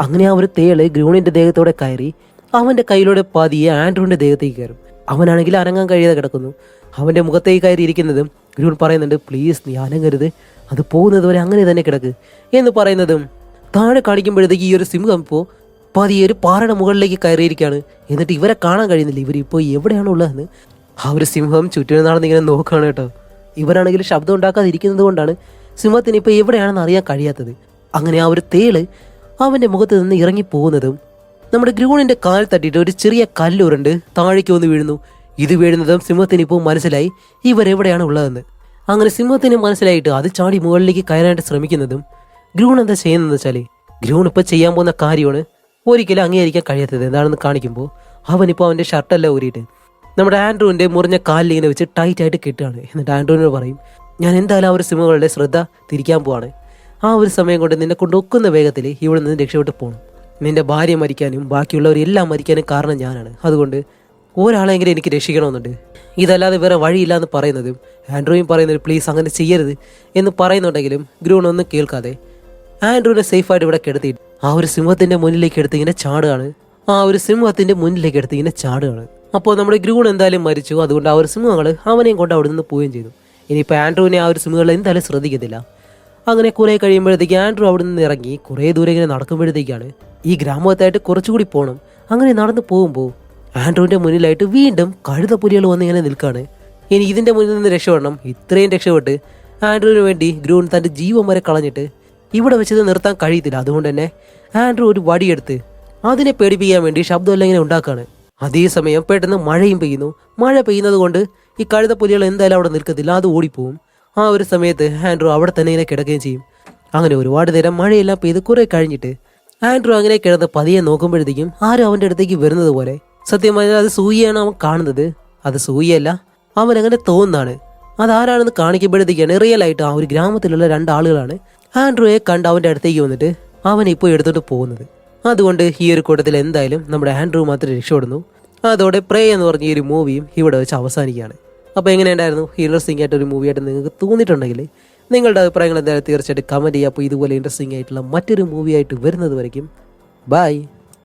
അങ്ങനെ ആ ഒരു തേള് ഗ്രൂണിന്റെ ദേഹത്തോടെ കയറി അവന്റെ കയ്യിലൂടെ പതിയെ ആൻഡ്രൂവിന്റെ ദേഹത്തേക്ക് കയറും. അവനാണെങ്കിൽ അനങ്ങാൻ കഴിയാതെ കിടക്കുന്നു. അവന്റെ മുഖത്തേക്ക് കയറി ഇരിക്കുന്നതും ഗ്രൂൺ പറയുന്നുണ്ട്, പ്ലീസ് നീ അനങ്ങരുത്, അത് പോകുന്നത് വരെ അങ്ങനെ തന്നെ കിടക്ക് എന്ന് പറയുന്നതും താഴെ കാണിക്കുമ്പോഴത്തേക്ക് ഈ ഒരു സിംഹം ഇപ്പോൾ പതിയെ ഒരു പാറയുടെ മുകളിലേക്ക് കയറിയിരിക്കുകയാണ്. എന്നിട്ട് ഇവരെ കാണാൻ കഴിയുന്നില്ല, ഇവരിപ്പോൾ എവിടെയാണ് ഉള്ളതെന്ന്. ആ ഒരു സിംഹം ചുറ്റിനും നടന്നിങ്ങനെ നോക്കുകയാണ് കേട്ടോ. ഇവരാണെങ്കിൽ ശബ്ദം ഉണ്ടാക്കാതിരിക്കുന്നത് കൊണ്ടാണ് സിംഹത്തിന് ഇപ്പോൾ എവിടെയാണെന്ന് അറിയാൻ കഴിയാത്തത്. അങ്ങനെ ആ ഒരു തേള് അവന്റെ മുഖത്ത് നിന്ന് ഇറങ്ങി പോകുന്നതും നമ്മുടെ ഗ്രൂണിന്റെ കാൽ തട്ടിയിട്ട് ഒരു ചെറിയ കല്ലുരുണ്ട് താഴേക്ക് വന്ന് വീഴുന്നു. ഇത് വീഴുന്നതും സിംഹത്തിന് ഇപ്പോൾ മനസ്സിലായി ഇവരെവിടെയാണ് ഉള്ളതെന്ന്. അങ്ങനെ സിംഹത്തിന് മനസ്സിലായിട്ട് അത് ചാടി മുകളിലേക്ക് കയറാനായിട്ട് ശ്രമിക്കുന്നതും ഗ്രൂൺ എന്താ ചെയ്യുന്നതെന്ന് വെച്ചാൽ, ഗ്രൂൺ ഇപ്പോൾ ചെയ്യാൻ പോകുന്ന കാര്യമാണ് ഒരിക്കലും അംഗീകരിക്കാൻ കഴിയാത്തത്. എന്താണെന്ന് കാണിക്കുമ്പോൾ അവനിപ്പോൾ അവൻ്റെ ഷർട്ടെല്ലാം ഊരിയിട്ട് നമ്മുടെ ആൻഡ്രൂവിൻ്റെ മുറിഞ്ഞ കാലിൽ ഇങ്ങനെ വെച്ച് ടൈറ്റായിട്ട് കെട്ടുകയാണ്. എന്നിട്ട് ആൻഡ്രൂവിനോട് പറയും, ഞാൻ എന്തായാലും ആ ഒരു സിംഹങ്ങളുടെ ശ്രദ്ധ തിരിക്കാൻ പോവാണ്. ആ ഒരു സമയം കൊണ്ട് നിന്നെ കൊണ്ട് ഒക്കുന്ന വേഗത്തിൽ ഇവിടെ നിന്ന് രക്ഷപ്പെട്ട് പോകണം. നിന്റെ ഭാര്യ മരിക്കാനും ബാക്കിയുള്ളവരെല്ലാം മരിക്കാനും കാരണം ഞാനാണ്. അതുകൊണ്ട് ഒരാളെങ്കിലും എനിക്ക് രക്ഷിക്കണമെന്നുണ്ട്. ഇതല്ലാതെ വേറെ വഴിയില്ല എന്ന് പറയുന്നതും ആൻഡ്രൂയും പറയുന്നത് പ്ലീസ് അങ്ങനെ ചെയ്യരുത് എന്ന് പറയുന്നുണ്ടെങ്കിലും ഗ്രൂൺ ഒന്നും കേൾക്കാതെ ആൻഡ്രൂവിനെ സേഫായിട്ട് ഇവിടെ കിടത്തിയിട്ട് ആ ഒരു സിംഹത്തിന്റെ മുന്നിലേക്ക് എടുത്ത് ഇങ്ങനെ ചാടുകയാണ്. അപ്പോൾ നമ്മുടെ ഗ്രൂൺ എന്തായാലും മരിച്ചു. അതുകൊണ്ട് ആ ഒരു സിംഹങ്ങൾ അവനെയും കൊണ്ട് അവിടെ നിന്ന് പോവുകയും ചെയ്തു. ഇനിയിപ്പോൾ ആൻഡ്രൂവിനെ ആ ഒരു സിംഹങ്ങൾ എന്തായാലും ശ്രദ്ധിക്കത്തില്ല. അങ്ങനെ കുറെ കഴിയുമ്പോഴത്തേക്ക് ആൻഡ്രൂ അവിടെ നിന്ന് ഇറങ്ങി കുറേ ദൂരം ഇങ്ങനെ നടക്കുമ്പോഴത്തേക്കാണ് ഈ ഗ്രാമത്തായിട്ട് കുറച്ചുകൂടി പോകണം. അങ്ങനെ നടന്നു പോകുമ്പോൾ ആൻഡ്രൂവിന്റെ മുന്നിലായിട്ട് വീണ്ടും കഴുതപ്പുലികൾ വന്ന് ഇങ്ങനെ നിൽക്കുകയാണ്. ഇനി ഇതിന്റെ മുന്നിൽ നിന്ന് രക്ഷപ്പെടണം. ഇത്രയും രക്ഷപ്പെട്ട് ആൻഡ്രൂവിന് വേണ്ടി ഗ്രൂൺ തന്റെ ജീവൻ വരെ കളഞ്ഞിട്ട് ഇവിടെ വെച്ചത് നിർത്താൻ കഴിയത്തില്ല. അതുകൊണ്ട് തന്നെ ആൻഡ്രൂ ഒരു വടിയെടുത്ത് അതിനെ പേടിപ്പിക്കാൻ വേണ്ടി ശബ്ദമെല്ലാം ഇങ്ങനെ ഉണ്ടാക്കുകയാണ്. അതേസമയം പെട്ടെന്ന് മഴയും പെയ്യുന്നു. മഴ പെയ്യുന്നത് കൊണ്ട് ഈ കഴുതപ്പുലികൾ എന്തായാലും അവിടെ നിൽക്കത്തില്ല, അത് ഓടിപ്പോവും. ആ ഒരു സമയത്ത് ആൻഡ്രൂ അവിടെ തന്നെ ഇങ്ങനെ കിടക്കുകയും ചെയ്യും. അങ്ങനെ ഒരുപാട് നേരം മഴയെല്ലാം പെയ്ത് കുറെ കഴിഞ്ഞിട്ട് ആൻഡ്രൂ അങ്ങനെ കിടന്ന് പതിയെ നോക്കുമ്പോഴത്തേക്കും ആരും അവൻ്റെ അടുത്തേക്ക് വരുന്നത് പോലെ സത്യം പറഞ്ഞാൽ അത് സൂയിയാണ് അവൻ കാണുന്നത്. അത് സൂയിയല്ല, അവൻ അങ്ങനെ തോന്നുന്നതാണ്. അതാരാണെന്ന് കാണിക്കുമ്പോഴത്തേക്കാണ് റിയലായിട്ട് ആ ഒരു ഗ്രാമത്തിലുള്ള രണ്ടാളുകളാണ് ആൻഡ്രൂയെ കണ്ട് അവൻ്റെ അടുത്തേക്ക് വന്നിട്ട് അവനെ ഇപ്പോൾ എടുത്തോണ്ട് പോകുന്നത്. അതുകൊണ്ട് ഈ ഒരു കൂട്ടത്തിൽ എന്തായാലും നമ്മുടെ ആൻഡ്രൂ മാത്രം രക്ഷപ്പെടുന്നു. അതോടെ പ്രേ എന്ന് പറഞ്ഞ ഈ ഒരു മൂവിയും ഇവിടെ വെച്ച് അവസാനിക്കുകയാണ്. അപ്പോൾ എങ്ങനെയുണ്ടായിരുന്നു? ഇൻട്രസ്റ്റിംഗ് ആയിട്ടൊരു മൂവിയായിട്ട് നിങ്ങൾക്ക് തോന്നിയിട്ടുണ്ടെങ്കിൽ നിങ്ങളുടെ അഭിപ്രായങ്ങൾ എന്തായാലും തീർച്ചയായിട്ടും കമൻറ്റ് ചെയ്യുക. അപ്പോൾ ഇതുപോലെ ഇൻട്രസ്റ്റിംഗ് ആയിട്ടുള്ള മറ്റൊരു മൂവിയായിട്ട് വരുന്നത് വരയ്ക്കും ബൈ.